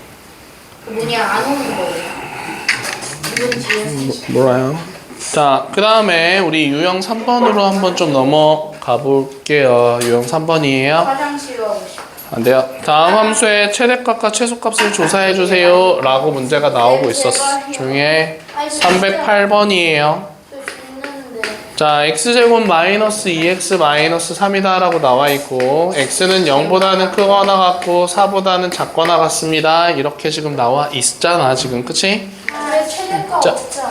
안 오는 거예요? 이번 주에 몰라요. 자, 그 다음에 우리 유형 3번으로 한번 좀 넘어가 볼게요. 유형 3번이에요. 화장실 가고 싶어. 안 돼요. 다음 함수의 최대값과 최소값을 조사해 주세요 라고 문제가 나오고 있었어. 중에 308번이에요. 자, x제곱 마이너스 2x 마이너스 3이다 라고 나와 있고 x는 0보다는 크거나 같고 4보다는 작거나 같습니다. 이렇게 지금 나와 있잖아 지금. 그치? 왜 최대가 자. 없잖아.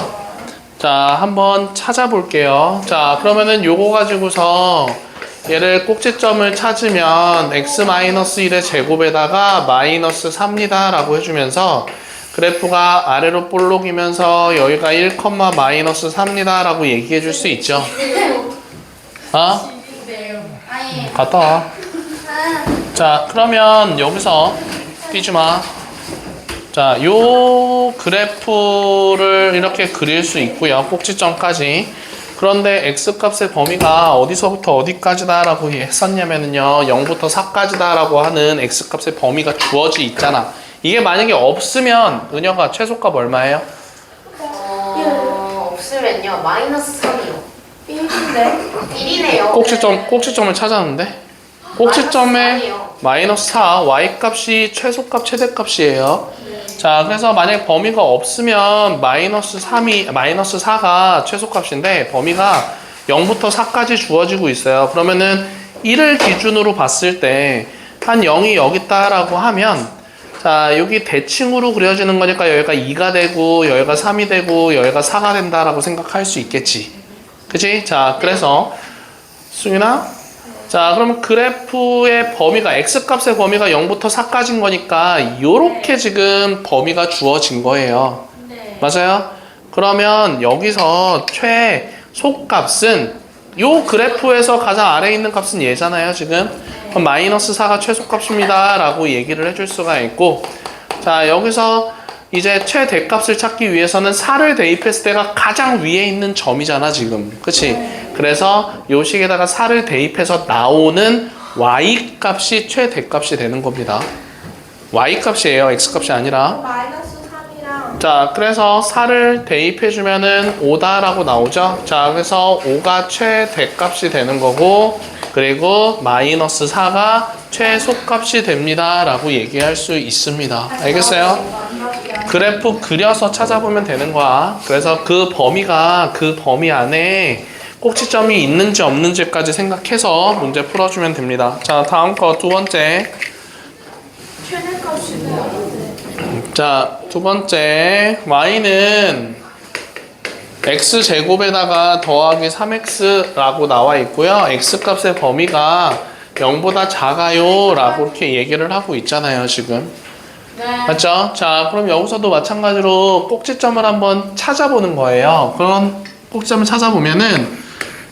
자, 한번 찾아볼게요. 자, 그러면은 요거 가지고서 얘를 꼭지점을 찾으면 x-1의 제곱에다가 마이너스 3이다 라고 해주면서 그래프가 아래로 볼록이면서 여기가 1, 마이너스 3이다 라고 얘기해 줄 수 있죠. 어? 아니 갔다 와. 자, 그러면 여기서 뛰지 마. 자, 요 그래프를 이렇게 그릴 수 있고요. 꼭지점까지. 그런데 x값의 범위가 어디서부터 어디까지다 라고 했었냐면요 0부터 4까지다 라고 하는 x값의 범위가 주어져 있잖아. 이게 만약에 없으면 은혁아 최소값 얼마예요? 없으면요 마이너스 3이요. 1인데? 1이네요. 꼭지점을 찾았는데 꼭지점에 마이너스 4 y값이 최소값 최대값이에요. 자, 그래서 만약에 범위가 없으면 마이너스 4가 최소값인데 범위가 0부터 4까지 주어지고 있어요. 그러면은 1을 기준으로 봤을 때 한 0이 여기 있다라고 하면 자, 여기 대칭으로 그려지는 거니까 여기가 2가 되고 여기가 3이 되고 여기가 4가 된다라고 생각할 수 있겠지. 그치? 자, 그래서 승윤아? 자, 그러면 그래프의 범위가 x값의 범위가 0부터 4까지인 거니까 요렇게 지금 범위가 주어진 거예요. 네. 맞아요? 그러면 여기서 최소값은 요 그래프에서 가장 아래에 있는 값은 얘잖아요, 지금. 그럼 마이너스 4가 최소값입니다 라고 얘기를 해줄 수가 있고, 자, 여기서 이제 최대값을 찾기 위해서는 4를 대입했을 때가 가장 위에 있는 점이잖아 지금. 그치? 그래서 요 식에다가 4를 대입해서 나오는 y값이 최대값이 되는 겁니다. y값이에요. x값이 아니라. 마이너스 3이랑 자, 그래서 4를 대입해주면은 5다라고 나오죠. 자, 그래서 5가 최대값이 되는 거고, 그리고 마이너스 4가 최소값이 됩니다 라고 얘기할 수 있습니다. 알겠어요? 그래프 그려서 찾아보면 되는 거야. 그래서 그 범위가 그 범위 안에 꼭지점이 있는지 없는지까지 생각해서 문제 풀어주면 됩니다. 자, 다음 거 두 번째. 최대값이 되는데 자, 두 번째 y는 x제곱에다가 더하기 3x라고 나와 있고요. x값의 범위가 0보다 작아요 라고 이렇게 얘기를 하고 있잖아요 지금. 맞죠? 자, 그럼 여기서도 마찬가지로 꼭지점을 한번 찾아보는 거예요. 그런 꼭지점을 찾아보면은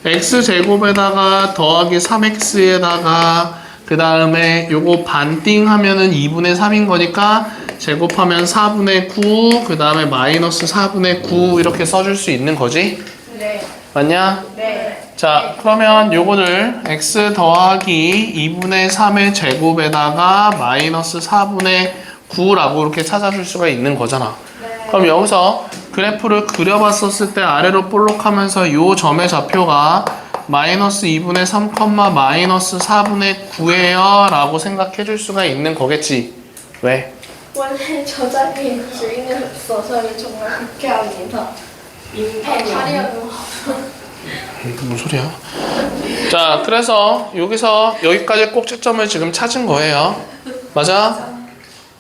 x제곱에다가 더하기 3x에다가 그 다음에 요거 반띵 하면은 2분의 3인 거니까 제곱하면 4분의 9, 그 다음에 마이너스 4분의 9 이렇게 써줄 수 있는 거지? 네. 맞냐? 네. 자, 그러면 요거를 x 더하기 2분의 3의 제곱에다가 마이너스 4분의 9라고 이렇게 찾아줄 수가 있는 거잖아. 그럼 여기서 그래프를 그려봤었을 때 아래로 볼록하면서 요 점의 좌표가 마이너스 2분의 3, 마이너스 4분의 9예요 라고 생각해 줄 수가 있는 거겠지. 왜? 원래 저자리 주인은 없어서 정말 불쾌합니다. 민폐요. 무슨 소리야? 자, 그래서 여기서 여기까지 꼭지점을 지금 찾은 거예요. 맞아?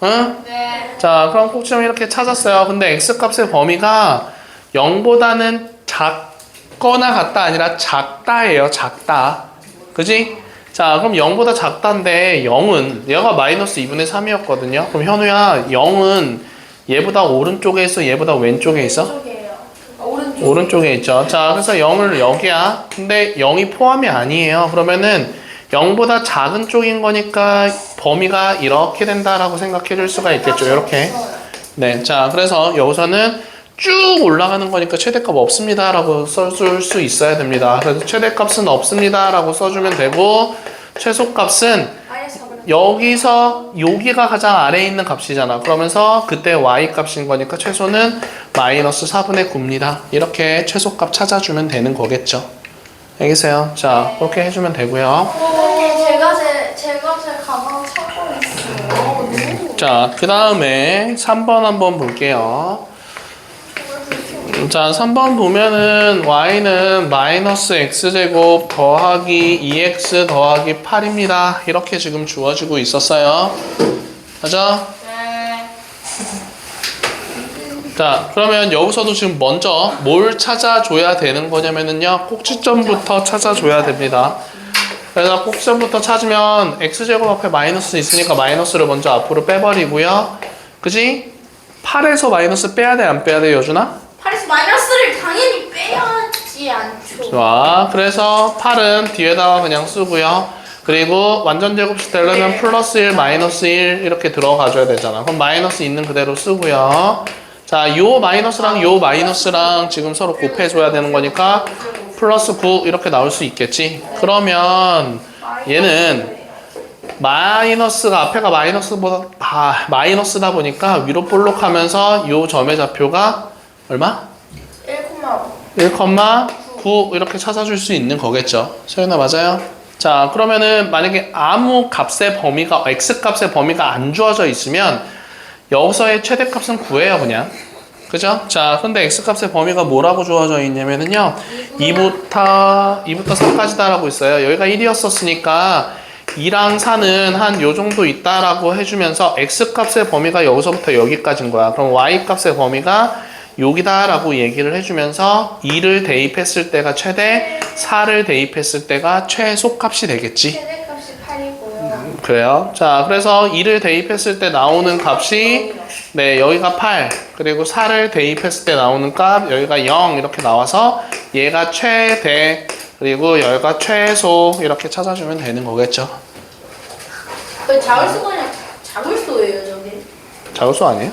응? 네. 자, 그럼 꼭지점 이렇게 찾았어요. 근데 x값의 범위가 0보다는 작거나 같다 아니라 작다예요. 작다. 그지? 자, 그럼 0보다 작다인데 0은 얘가 마이너스 2분의 3이었거든요. 그럼 현우야 0은 얘보다 오른쪽에 있어? 얘보다 왼쪽에 있어? 쪽이에요. 오른쪽. 오른쪽에 있죠. 자, 그래서 0을 여기야. 근데 0이 포함이 아니에요. 그러면은 0보다 작은 쪽인 거니까 범위가 이렇게 된다라고 생각해 줄 수가 있겠죠. 이렇게. 네. 자, 그래서 여기서는 쭉 올라가는 거니까 최대값 없습니다 라고 써줄 수 있어야 됩니다. 그래서 최대값은 없습니다 라고 써주면 되고, 최소값은 여기서 여기가 가장 아래에 있는 값이잖아. 그러면서 그때 y 값인 거니까 최소는 마이너스 4분의 9입니다. 이렇게 최소값 찾아주면 되는 거겠죠. 알겠어요? 자, 그렇게 해주면 되고요. 제가 제 가방 찾고 있어요. 자, 그 다음에 3번 한번 볼게요. 자, 3번 보면은 y는 마이너스 x제곱 더하기 2x 더하기 8입니다. 이렇게 지금 주어지고 있었어요. 맞아? 네. 자, 그러면 여기서도 지금 먼저 뭘 찾아줘야 되는 거냐면은요, 꼭지점부터 찾아줘야 됩니다. 그래서 꼭지점부터 찾으면 x제곱 앞에 마이너스 있으니까 마이너스를 먼저 앞으로 빼버리고요. 그지? 8에서 마이너스 빼야 돼, 안 빼야 돼, 여준아? 8에서 마이너스를 당연히 빼야지 않죠. 좋아. 그래서 8은 뒤에다가 그냥 쓰고요. 그리고 완전 제곱식 되려면 플러스 1, 마이너스 1 이렇게 들어가줘야 되잖아. 그럼 마이너스 있는 그대로 쓰고요. 자, 요 마이너스랑 요 마이너스랑 지금 서로 곱해줘야 되는 거니까 플러스 9 이렇게 나올 수 있겠지. 그러면 얘는 마이너스가 앞에가 마이너스다 보니까 위로 볼록하면서 요 점의 좌표가 얼마? 1,9 이렇게 찾아줄 수 있는 거겠죠. 소연아 맞아요? 자, 그러면은 만약에 아무 값의 범위가 x값의 범위가 안 주어져 있으면 여기서의 최대값은 9예요 그냥. 그죠? 자, 근데 x값의 범위가 뭐라고 주어져 있냐면은요 2부터 4까지다 라고 있어요. 여기가 1이었었으니까 2랑 4는 한 요 정도 있다라고 해주면서 x값의 범위가 여기서부터 여기까지인 거야. 그럼 y값의 범위가 여기다 라고 얘기를 해주면서 2를 대입했을 때가 최대, 4를 대입했을 때가 최소값이 되겠지. 최대값이 8이고요. 그래요. 자, 그래서 2를 대입했을 때 나오는 값이 네, 여기가 8, 그리고 4를 대입했을 때 나오는 값 여기가 0 이렇게 나와서 얘가 최대, 그리고 여기가 최소 이렇게 찾아주면 되는 거겠죠. 작을수가 아니라 작을수예요 저기. 작을수 아니에요?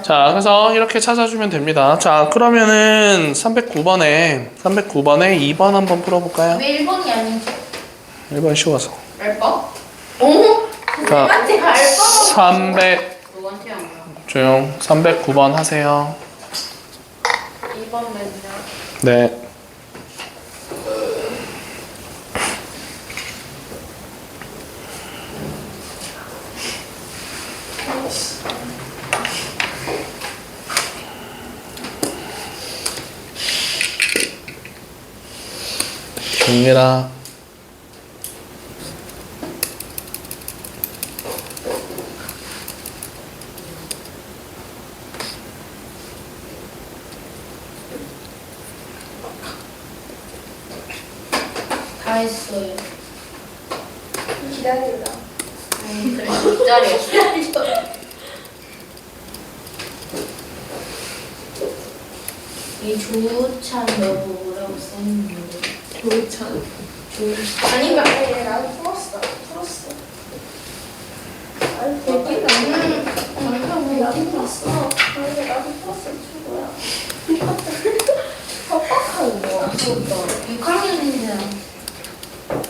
자, 그래서 이렇게 찾아주면 됩니다. 자, 그러면은 309번에 2번 한번 풀어볼까요? 왜 1번이 아니지? 1번 쉬워서. 알 뻔? 어? 자, 누구한테 갈 뻔? 300 누구한테 안 가? 조용. 309번 하세요. 2번은요? 네. 조용해라. 다 했어요. 기다리라. 그래 기다려. 이 조찬 여보 뭐라고 써있는데? 조찬. 아닌가? 나도 풀었어. 아니, 나도 풀었어. 나도 풀었어. 친구야. 협박하는 거야. 6학년인데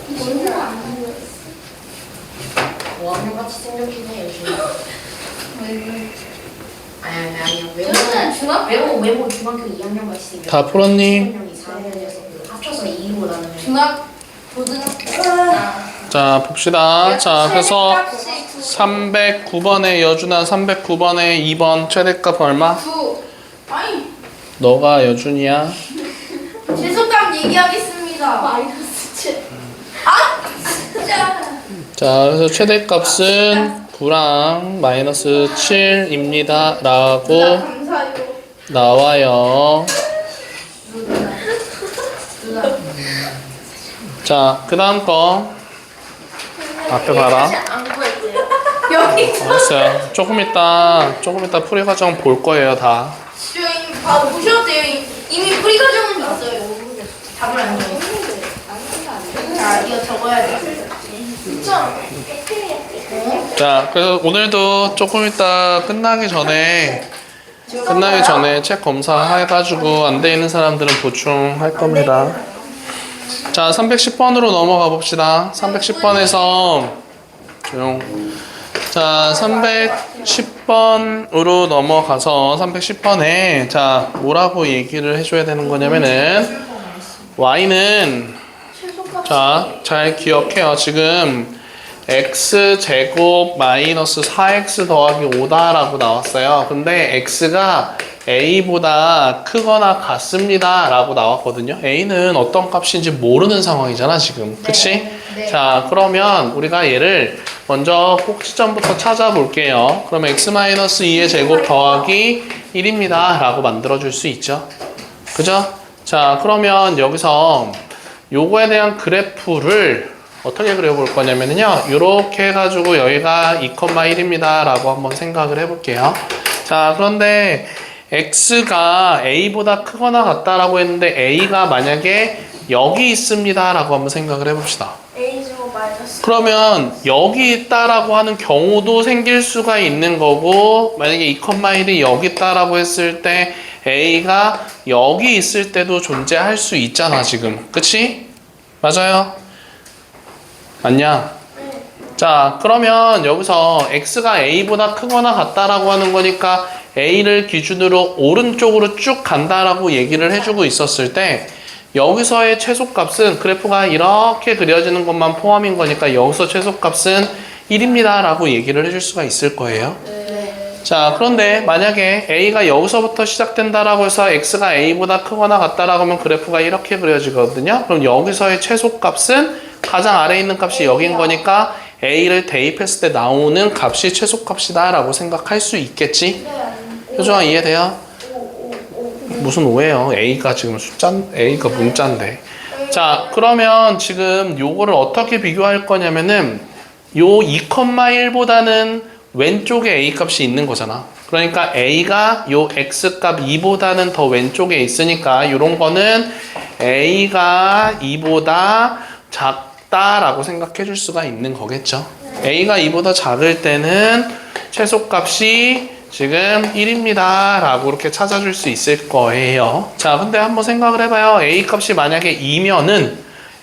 뭔지 안 하는 5학년 같이 생겼긴 해 요즘. 아니야 저는 외모 중학교 2학년 같이 생겼어. 다 풀었니? 4학년이어서 합쳐서 2로 나누면 고등학교. 자, 봅시다. 자, 그래서 309번에 여준아 309번에 2번 최대값 얼마? 9. 아니 너가 여준이야. 최소값 얘기하겠습니다. 마이너스 7. 진짜. 자, 그래서 최대값은 9랑 마이너스 7입니다. 라고 감사해요. 나와요. 누구 자, 그 다음 거 앞에 봐라. 안 구했어요. 여기 알았어요. 조금 이따 풀이 과정 볼 거예요, 다. 저 이미 다 보셨대요. 이미 뿌리 과정은 있어요. 답을 안 적어. 자, 이거 적어야 돼. 자, 그래서 오늘도 조금 이따 끝나기 전에 책 검사해가지고 안 돼 있는 사람들은 보충할 겁니다. 자, 310번으로 넘어가 봅시다. 310번에서 조용. 자, 310번으로 넘어가서 310번에 자, 뭐라고 얘기를 해줘야 되는 거냐면은 y는 자, 잘 기억해요. 지금 x제곱 마이너스 4x 더하기 5다라고 나왔어요. 근데 x가 a보다 크거나 같습니다 라고 나왔거든요. a는 어떤 값인지 모르는 상황이잖아 지금. 그치? 네. 자, 그러면 우리가 얘를 먼저 꼭지점부터 찾아볼게요. 그러면 x-2의 제곱 더하기 1입니다 라고 만들어줄 수 있죠. 그죠? 자, 그러면 여기서 요거에 대한 그래프를 어떻게 그려볼 거냐면요. 요렇게 해가지고 여기가 2,1입니다 라고 한번 생각을 해볼게요. 자, 그런데 x가 a보다 크거나 같다라고 했는데 a가 만약에 여기 있습니다 라고 한번 생각을 해봅시다. A제곱 마이너스 그러면 여기 있다라고 하는 경우도 생길 수가 있는 거고, 만약에 2,1이 여기 있다라고 했을 때 a가 여기 있을 때도 존재할 수 있잖아 지금. 그치? 맞아요? 맞냐? 자, 그러면 여기서 x가 a보다 크거나 같다라고 하는 거니까 a를 기준으로 오른쪽으로 쭉 간다라고 얘기를 해주고 있었을 때 여기서의 최소값은 그래프가 이렇게 그려지는 것만 포함인 거니까 여기서 최소값은 1입니다 라고 얘기를 해줄 수가 있을 거예요. 자, 그런데 만약에 a가 여기서부터 시작된다라고 해서 x가 a보다 크거나 같다라고 하면 그래프가 이렇게 그려지거든요. 그럼 여기서의 최소값은 가장 아래에 있는 값이 여긴 거니까 a를 대입했을 때 나오는 값이 최소값이다 라고 생각할 수 있겠지? 효정아 이해돼요? 무슨 오해요? a가 지금 a가 문자인데. 자, 그러면 지금 요거를 어떻게 비교할 거냐면은 요 2,1보다는 왼쪽에 a 값이 있는 거잖아. 그러니까 a가 요 x 값 2보다는 더 왼쪽에 있으니까 요런 거는 a가 2보다 작다라고 생각해 줄 수가 있는 거겠죠. a가 2보다 작을 때는 최소값이 지금 1입니다 라고 이렇게 찾아줄 수 있을 거예요. 자, 근데 한번 생각을 해봐요. a 값이 만약에 2면은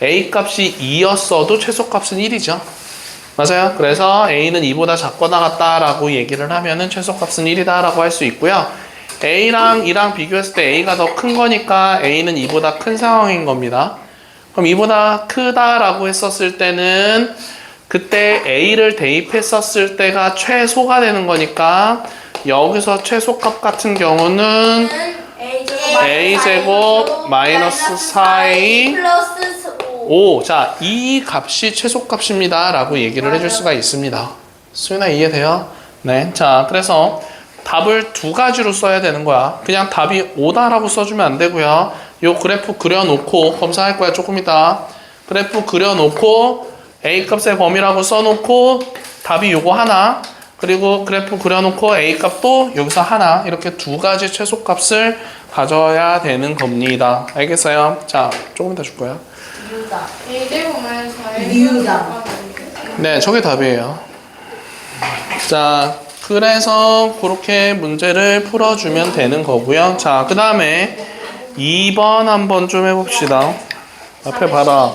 a 값이 2였어도 최소값은 1이죠. 맞아요. 그래서 a는 2보다 작거나 같다라고 얘기를 하면은 최소값은 1이다 라고 할 수 있고요. a랑 2랑 비교했을 때 a가 더 큰 거니까 a는 2보다 큰 상황인 겁니다. 그럼 2보다 크다라고 했었을 때는 그때 a를 대입했었을 때가 최소가 되는 거니까 여기서 최소값 같은 경우는 a제곱 마이너스 4a 플러스 5. 자, 이 값이 최소값입니다 라고 얘기를 해줄 수가 있습니다. 수연아 이해돼요? 네. 자, 그래서 답을 두 가지로 써야 되는 거야. 그냥 답이 5다라고 써주면 안 되고요. 요 그래프 그려놓고 검사할 거야 조금 이따. 그래프 그려놓고 a 값의 범위라고 써놓고 답이 요거 하나, 그리고 그래프 그려놓고 a 값도 여기서 하나, 이렇게 두 가지 최소값을 가져야 되는 겁니다. 알겠어요? 자, 조금 이따 줄 거야. A제곱은 4의 미우다. 네, 저게 답이에요. 자, 그래서 그렇게 문제를 풀어주면 되는 거고요. 자, 그 다음에 2번 한번 좀 해봅시다. 앞에 봐라.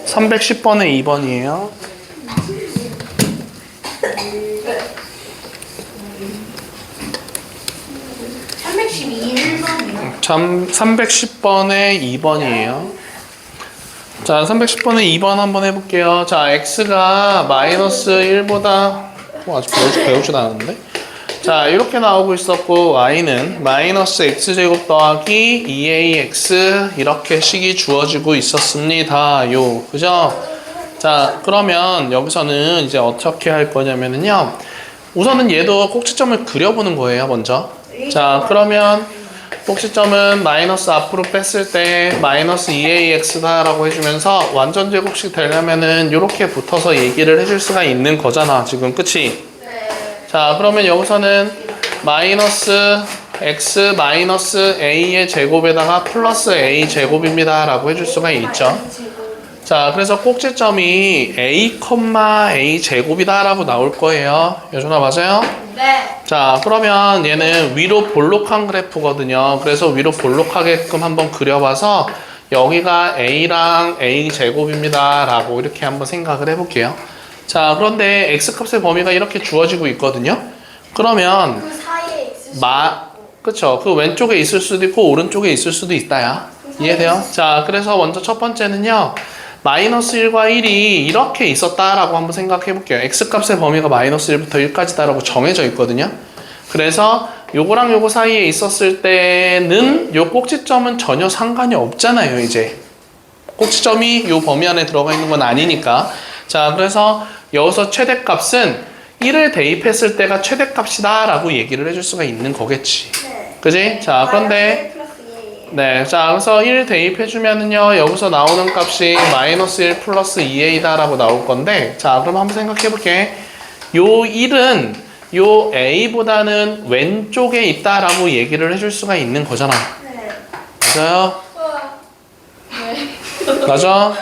310번에 2번이에요. 참 310번에 2번이에요. 자, 310번에 2번 한번 해볼게요. 자, x가 마이너스 1보다 아직 배우지도 않았는데. 자, 이렇게 나오고 있었고 y는 마이너스 x제곱 더하기 2ax 이렇게 식이 주어지고 있었습니다. 요, 그죠? 자, 그러면 여기서는 이제 어떻게 할 거냐면요. 우선은 얘도 꼭지점을 그려보는 거예요, 먼저. 자, 그러면 꼭지점은 마이너스 앞으로 뺐을 때 마이너스 2ax다 라고 해주면서 완전 제곱식 되려면은 이렇게 붙어서 얘기를 해줄 수가 있는 거잖아 지금 그치? 자 그러면 여기서는 마이너스 x 마이너스 a의 제곱에다가 플러스 a 제곱입니다 라고 해줄 수가 있죠. 자 그래서 꼭지점이 a, a 제곱이다 라고 나올 거예요. 여준아 맞아요? 네. 자 그러면 얘는 위로 볼록한 그래프거든요. 그래서 위로 볼록하게끔 한번 그려봐서 여기가 a랑 a 제곱입니다 라고 이렇게 한번 생각을 해볼게요. 자 그런데 x값의 범위가 이렇게 주어지고 있거든요. 그러면 그 사이에 있을 그쵸 그 왼쪽에 있을 수도 있고 오른쪽에 있을 수도 있다야. 이해돼요? 자 그래서 먼저 첫 번째는요 마이너스 1과 1이 이렇게 있었다라고 한번 생각해 볼게요. x값의 범위가 마이너스 1부터 1까지다라고 정해져 있거든요. 그래서 요거랑 요거 사이에 있었을 때는 요 꼭지점은 전혀 상관이 없잖아요. 이제 꼭지점이 요 범위 안에 들어가 있는 건 아니니까. 자 그래서 여기서 최대값은 1을 대입했을 때가 최대값이다 라고 얘기를 해줄 수가 있는 거겠지. 그지? 자 그런데 네, 자 그래서 1 대입해주면은요 여기서 나오는 값이 마이너스 1 플러스 2a다 라고 나올 건데 자 그럼 한번 생각해 볼게. 요 1은 요 a보다는 왼쪽에 있다 라고 얘기를 해줄 수가 있는 거잖아. 맞아요? 맞아?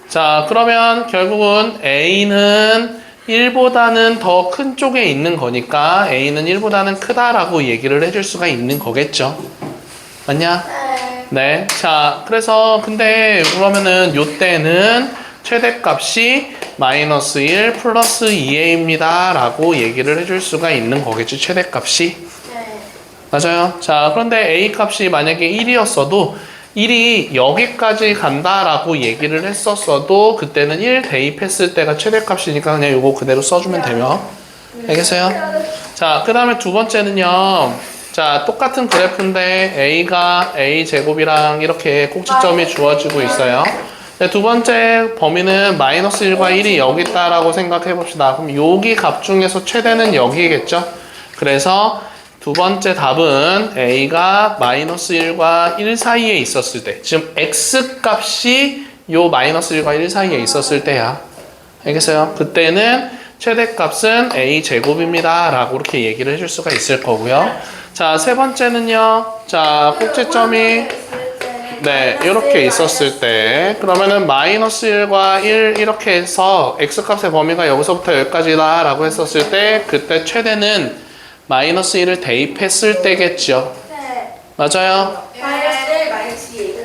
자 그러면 결국은 a는 1보다는 더 큰 쪽에 있는 거니까 a는 1보다는 크다라고 얘기를 해줄 수가 있는 거겠죠. 맞냐? 네. 자, 그래서 근데 그러면은 요때는 최대값이 마이너스 1 플러스 2a입니다 라고 얘기를 해줄 수가 있는 거겠죠. 최대값이. 맞아요. 자, 그런데 a 값이 만약에 1이었어도 1이 여기까지 간다라고 얘기를 했었어도 그때는 1 대입했을 때가 최대값이니까 그냥 요거 그대로 써주면 되며. 알겠어요? 자, 그 다음에 두 번째는요. 자, 똑같은 그래프인데 a가 a 제곱이랑 이렇게 꼭지점이 주어지고 있어요. 네, 두 번째 범위는 마이너스 1과 1이 여기 있다라고 생각해 봅시다. 그럼 여기 값 중에서 최대는 여기겠죠? 그래서 두 번째 답은 a가 마이너스 1과 1 사이에 있었을 때, 지금 x 값이 요 마이너스 1과 1 사이에 있었을 때야. 알겠어요? 그때는 최대값은 a 제곱입니다 라고 이렇게 얘기를 해줄 수가 있을 거고요. 자, 세 번째는요. 자, 꼭지점이 네, 이렇게 있었을 때 그러면은 마이너스 1과 1 이렇게 해서 x값의 범위가 여기서부터 여기까지다 라고 했었을 때 그때 최대는 마이너스 1을 대입했을 때겠죠. 맞아요?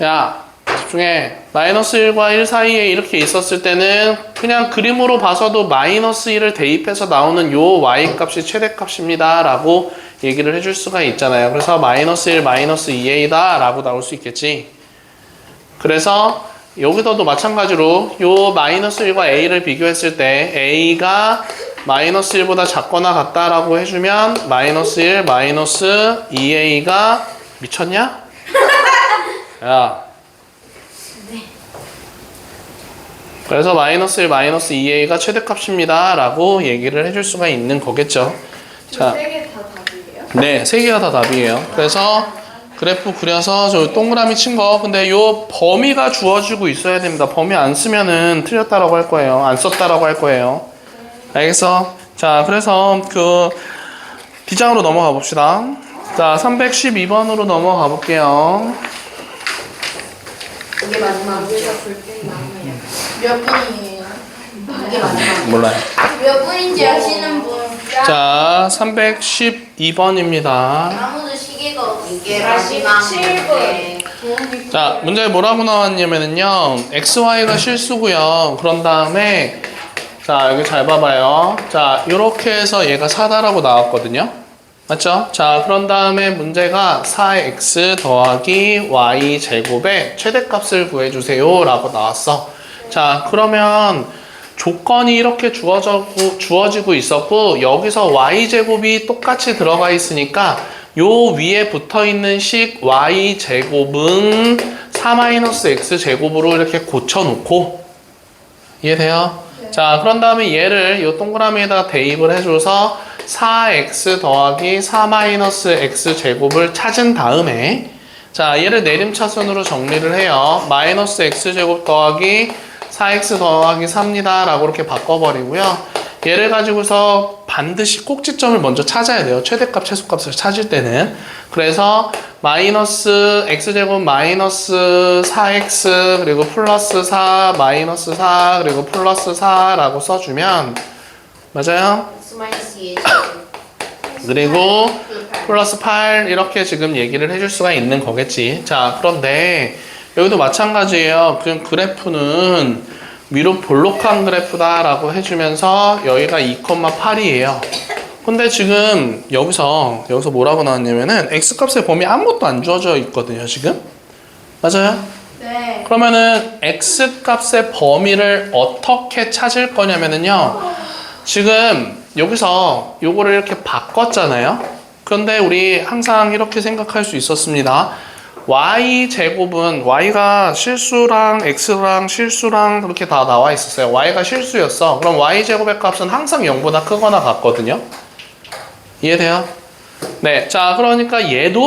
야, 집중해. 마이너스 1과 1 사이에 이렇게 있었을 때는 그냥 그림으로 봐서도 마이너스 1을 대입해서 나오는 요 y값이 최대값입니다 라고 얘기를 해줄 수가 있잖아요. 그래서 마이너스 1 마이너스 2a다 라고 나올 수 있겠지. 그래서 여기서도 마찬가지로 요 마이너스 1과 a를 비교했을 때 a가 마이너스 1보다 작거나 같다라고 해주면 마이너스 1 마이너스 2a가 미쳤냐? 야. 그래서 마이너스 1 마이너스 2a가 최대값입니다 라고 얘기를 해줄 수가 있는 거겠죠. 자, 네, 세 개가 다 답이에요. 그래서 그래프 그려서 저 동그라미 친 거, 근데 요 범위가 주어지고 있어야 됩니다. 범위 안 쓰면은 틀렸다라고 할 거예요. 안 썼다라고 할 거예요. 알겠어? 자, 그래서 그 D장으로 넘어가 봅시다. 자, 312번으로 넘어가 볼게요. 이게 마지막 몇 분이에요? 이게 마지막. 몰라요. 몇 분인지 아시는 분? 자, 312번입니다. 아무도 시계가 없어. 이게 마지막 47분. 자, 문제에 뭐라고 나왔냐면은요, XY가 실수고요. 그런 다음에, 자, 여기 잘 봐봐요. 자, 요렇게 해서 얘가 4다라고 나왔거든요. 맞죠? 자, 그런 다음에 문제가 4x 더하기 y 제곱의 최대값을 구해주세요 라고 나왔어. 자, 그러면 조건이 이렇게 주어지고 있었고 여기서 y제곱이 똑같이 들어가 있으니까 요 위에 붙어있는 식 y제곱은 4-x제곱으로 이렇게 고쳐놓고 이해돼요? 자, 그런 다음에 얘를 요 동그라미에다가 대입을 해줘서 4x 더하기 4 마이너스 x 제곱을 찾은 다음에 자, 얘를 내림차순으로 정리를 해요. 마이너스 x제곱 더하기 4x 더하기 4입니다. 라고 이렇게 바꿔버리고요. 얘를 가지고서 반드시 꼭지점을 먼저 찾아야 돼요. 최대값, 최소값을 찾을 때는. 그래서 마이너스 x제곱 마이너스 4x 그리고 플러스 4 마이너스 4 그리고 플러스 4라고 써주면 맞아요? 그리고 플러스 8 이렇게 지금 얘기를 해줄 수가 있는 거겠지. 자, 그런데 여기도 마찬가지예요. 그냥 그래프는 위로 볼록한 그래프다라고 해주면서 여기가 2,8이에요. 근데 지금 여기서 뭐라고 나왔냐면은 x값의 범위 아무것도 안 주어져 있거든요, 지금. 맞아요? 네. 그러면은 x값의 범위를 어떻게 찾을 거냐면은요. 지금 여기서 요거를 이렇게 바꿨잖아요. 그런데 우리 항상 이렇게 생각할 수 있었습니다. y제곱은 y가 실수랑 x랑 실수랑 그렇게 다 나와 있었어요. y가 실수였어. 그럼 y제곱의 값은 항상 0보다 크거나 같거든요. 이해돼요? 네. 자, 그러니까 얘가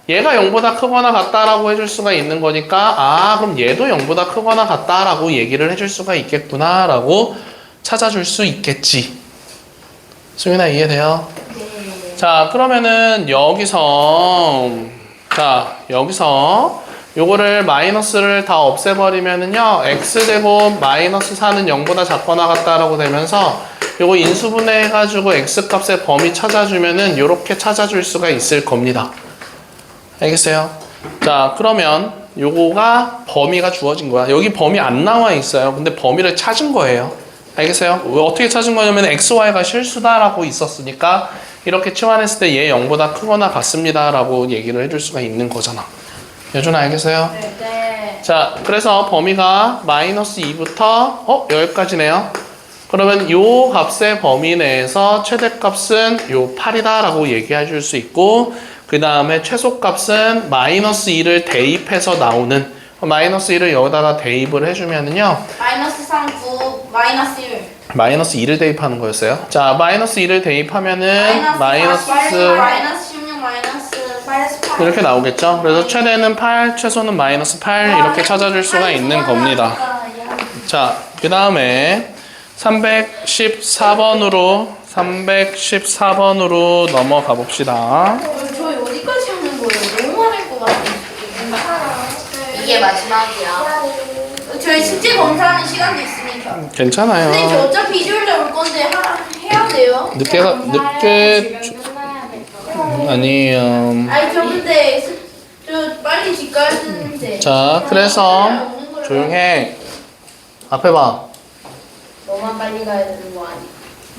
0보다 크거나 같다라고 해줄 수가 있는 거니까 그럼 얘도 0보다 크거나 같다라고 얘기를 해줄 수가 있겠구나라고 찾아줄 수 있겠지. 수민아 이해돼요? 네. 자, 그러면은 여기서 요거를 마이너스를 다 없애버리면은요 x제곱 마이너스 4는 0보다 작거나 같다라고 되면서 요거 인수분해 해가지고 x값의 범위 찾아주면은 요렇게 찾아줄 수가 있을 겁니다. 알겠어요? 자, 그러면 요거가 범위가 주어진 거야. 여기 범위 안 나와 있어요. 근데 범위를 찾은 거예요. 알겠어요? 어떻게 찾은 거냐면 xy가 실수다라고 있었으니까 이렇게 치환했을 때 얘 0보다 크거나 같습니다 라고 얘기를 해줄 수가 있는 거잖아. 여준아 알겠어요? 네. 자, 그래서 범위가 마이너스 2부터 여기까지네요. 그러면 요 값의 범위 내에서 최대값은 요 8이다 라고 얘기해 줄 수 있고 그 다음에 최소값은 마이너스 2를 대입해서 나오는 마이너스 1을 여기다가 대입을 해주면은요 마이너스 3, 9, 마이너스 1. 마이너스 2를 대입하는 거였어요. 자, 마이너스 2를 대입하면은 마이너스 16, 마이너스 8. 이렇게 나오겠죠. 그래서 최대는 8, 최소는 마이너스 8 이렇게 찾아줄 수가 있는 겁니다. 자, 그 다음에 314번으로 넘어가 봅시다. 저희 어디까지 하는 거예요? 너무 많을 것 같아요. 이게 마지막이야. 저희 숙제 검사하는 시간도 있으니까. 괜찮아요. 근데 저 어차피 일요일에 올 건데 해야 돼요. 늦게 아니에요. 아니 저 근데 저 빨리 집 가야 되는데. 자, 그래서 조용해. 앞에 봐. 너만 빨리 가야 되는 거 아니야?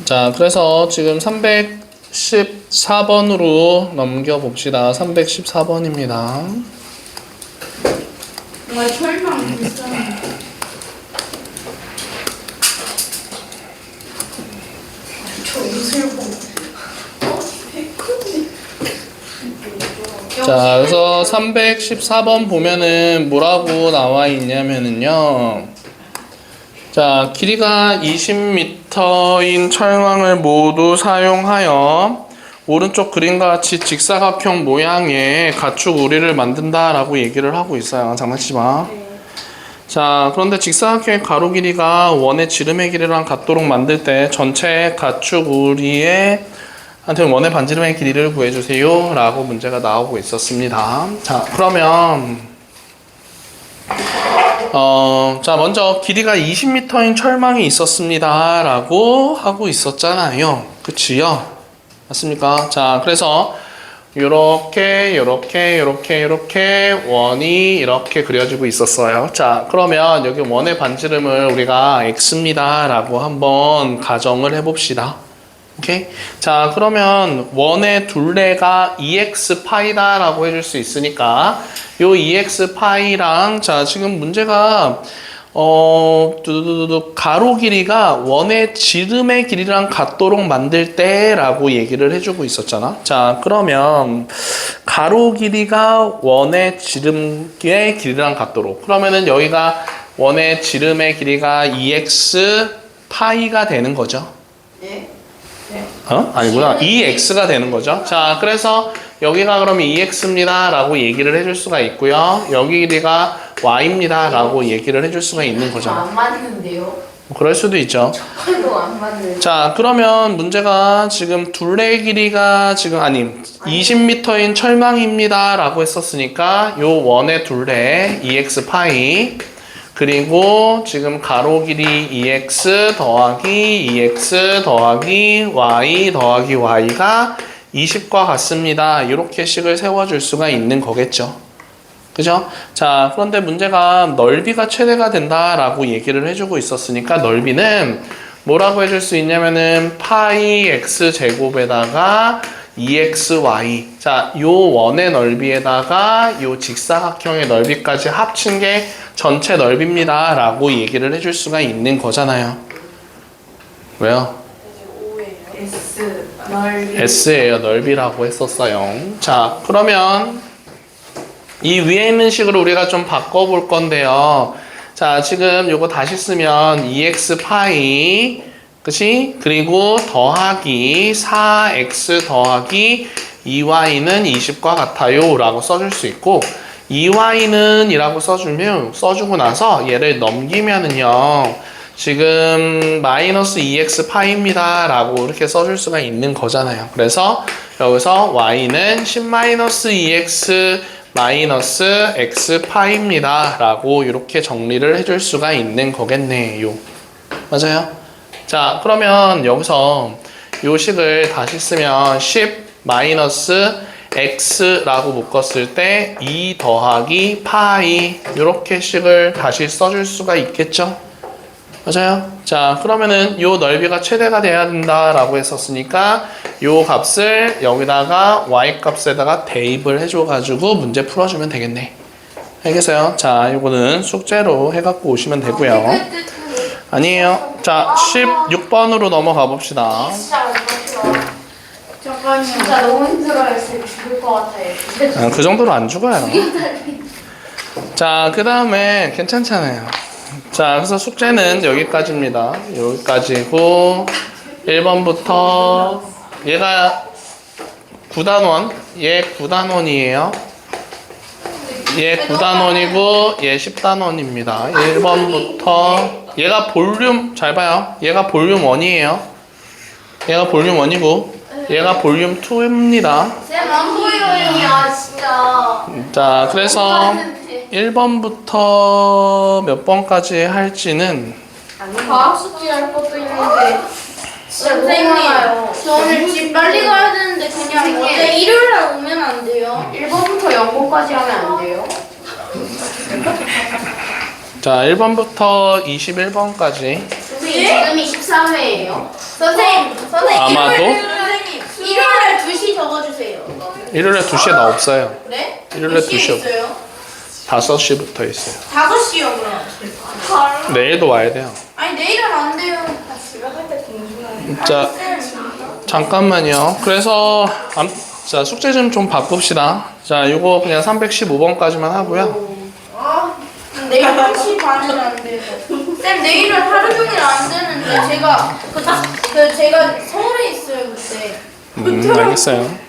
자, 그래서 지금 314번으로 넘겨봅시다. 314번입니다. 정말 철망 비싸. 저 옷을 보고. 자, 그래서 314번 보면은 뭐라고 나와 있냐면은요. 자, 길이가 20m인 철망을 모두 사용하여 오른쪽 그림과 같이 직사각형 모양의 가축 우리를 만든다라고 얘기를 하고 있어요. 장난치지 마. 자, 그런데 직사각형의 가로 길이가 원의 지름의 길이랑 같도록 만들 때 전체 가축 우리의 한테는 원의 반지름의 길이를 구해주세요 라고 문제가 나오고 있었습니다. 자, 그러면 자, 먼저 길이가 20m인 철망이 있었습니다 라고 하고 있었잖아요. 그치요? 맞습니까? 자, 그래서 요렇게 원이 이렇게 그려지고 있었어요. 자, 그러면 여기 원의 반지름을 우리가 x입니다 라고 한번 가정을 해봅시다. 오케이? 자, 그러면 원의 둘레가 2x파이다 라고 해줄 수 있으니까 요 2x파이랑 자, 지금 문제가 가로 길이가 원의 지름의 길이랑 같도록 만들 때 라고 얘기를 해주고 있었잖아. 자, 그러면 가로 길이가 원의 지름의 길이랑 같도록 그러면은 여기가 원의 지름의 길이가 2x 파이가 되는 거죠. 네. 아니구나. 2x가 되는 거죠. 자, 그래서 여기가 그러면 2x입니다 라고 얘기를 해줄 수가 있고요. 여기 길이가 y입니다 라고 얘기를 해줄 수가 있는 거잖아. 안 맞는데요? 그럴 수도 있죠. 저도 안 맞는데. 자, 그러면 문제가 지금 둘레의 길이가 지금 20m인 철망입니다 라고 했었으니까 요 원의 둘레 2x 파이 그리고 지금 가로 길이 2x 더하기 2x 더하기 y 더하기 y가 20과 같습니다. 이렇게 식을 세워줄 수가 있는 거겠죠. 그죠? 자, 그런데 문제가 넓이가 최대가 된다라고 얘기를 해주고 있었으니까 넓이는 뭐라고 해줄 수 있냐면은 파이 x 제곱에다가 2xy. 자, 요 원의 넓이에다가 요 직사각형의 넓이까지 합친 게 전체 넓이입니다 라고 얘기를 해줄 수가 있는 거잖아요. 왜요? S 넓이. S예요. 넓이라고 했었어요. 자, 그러면 이 위에 있는 식으로 우리가 좀 바꿔볼 건데요. 자, 지금 요거 다시 쓰면 2x 파이 그치? 그리고 더하기 4x 더하기 2y는 20과 같아요 라고 써줄 수 있고 2y는 이라고 써주고 나서 얘를 넘기면은요 지금 마이너스 2x 파이입니다 라고 이렇게 써줄 수가 있는 거잖아요. 그래서 여기서 y는 10-2x 마이너스 x 파이입니다 라고 이렇게 정리를 해줄 수가 있는 거겠네요. 맞아요? 자, 그러면 여기서 요 식을 다시 쓰면 10 마이너스 x라고 묶었을 때 2 더하기 파이 이렇게 식을 다시 써줄 수가 있겠죠? 맞아요? 자, 그러면은 요 넓이가 최대가 돼야 된다라고 했었으니까 요 값을 여기다가 y 값에다가 대입을 해줘가지고 문제 풀어주면 되겠네. 알겠어요? 자, 요거는 숙제로 해갖고 오시면 되고요. 아니에요. 자, 16번으로 넘어가 봅시다. 잠깐만요. 진짜 너무 힘들어요. 진짜 죽을 것 같아요. 그 정도로 안 죽어요. 자, 그 다음에 괜찮잖아요. 자, 그래서 숙제는 여기까지입니다. 여기까지고 1번부터 얘가 9단원, 얘 9단원이에요. 얘 9단원이고 얘 10단원입니다. 1번부터 얘가 볼륨 잘 봐요. 얘가 볼륨 1이에요. 얘가 볼륨 1이고 얘가 볼륨 2입니다. 쌤 안 보여요. 진짜. 자, 그래서 1번부터 몇 번까지 할지는 과학 숙제 할 것도 있는데. 선생님, 저 오늘 집 빨리 가야 되는데 그냥 어제 일요일날 오면 안 돼요? 1번부터 0번까지 하면 안 돼요? 자, 1번부터 21번까지 선생님, 지금이 13회예요. 선생님, 아마도? 일요일날 2시 적어주세요. 일요일에 2시에 나 없어요. 그래? 일요일에 몇 시에 2시 있어요? 5시부터 있어요. 5시요, 그럼. 내일도 와야 돼요. 아니, 내일은 안 돼요. 집에 갈 때 공부나 자, 잠깐만요. 그래서 자, 숙제 좀 바꿉시다. 자, 요거 그냥 315번까지만 하고요. 내일 1시 반은 안 돼요. 쌤, 내일은 하루 종일 안 되는데 제가 제가 서울에 있어요, 그때. 알겠어요.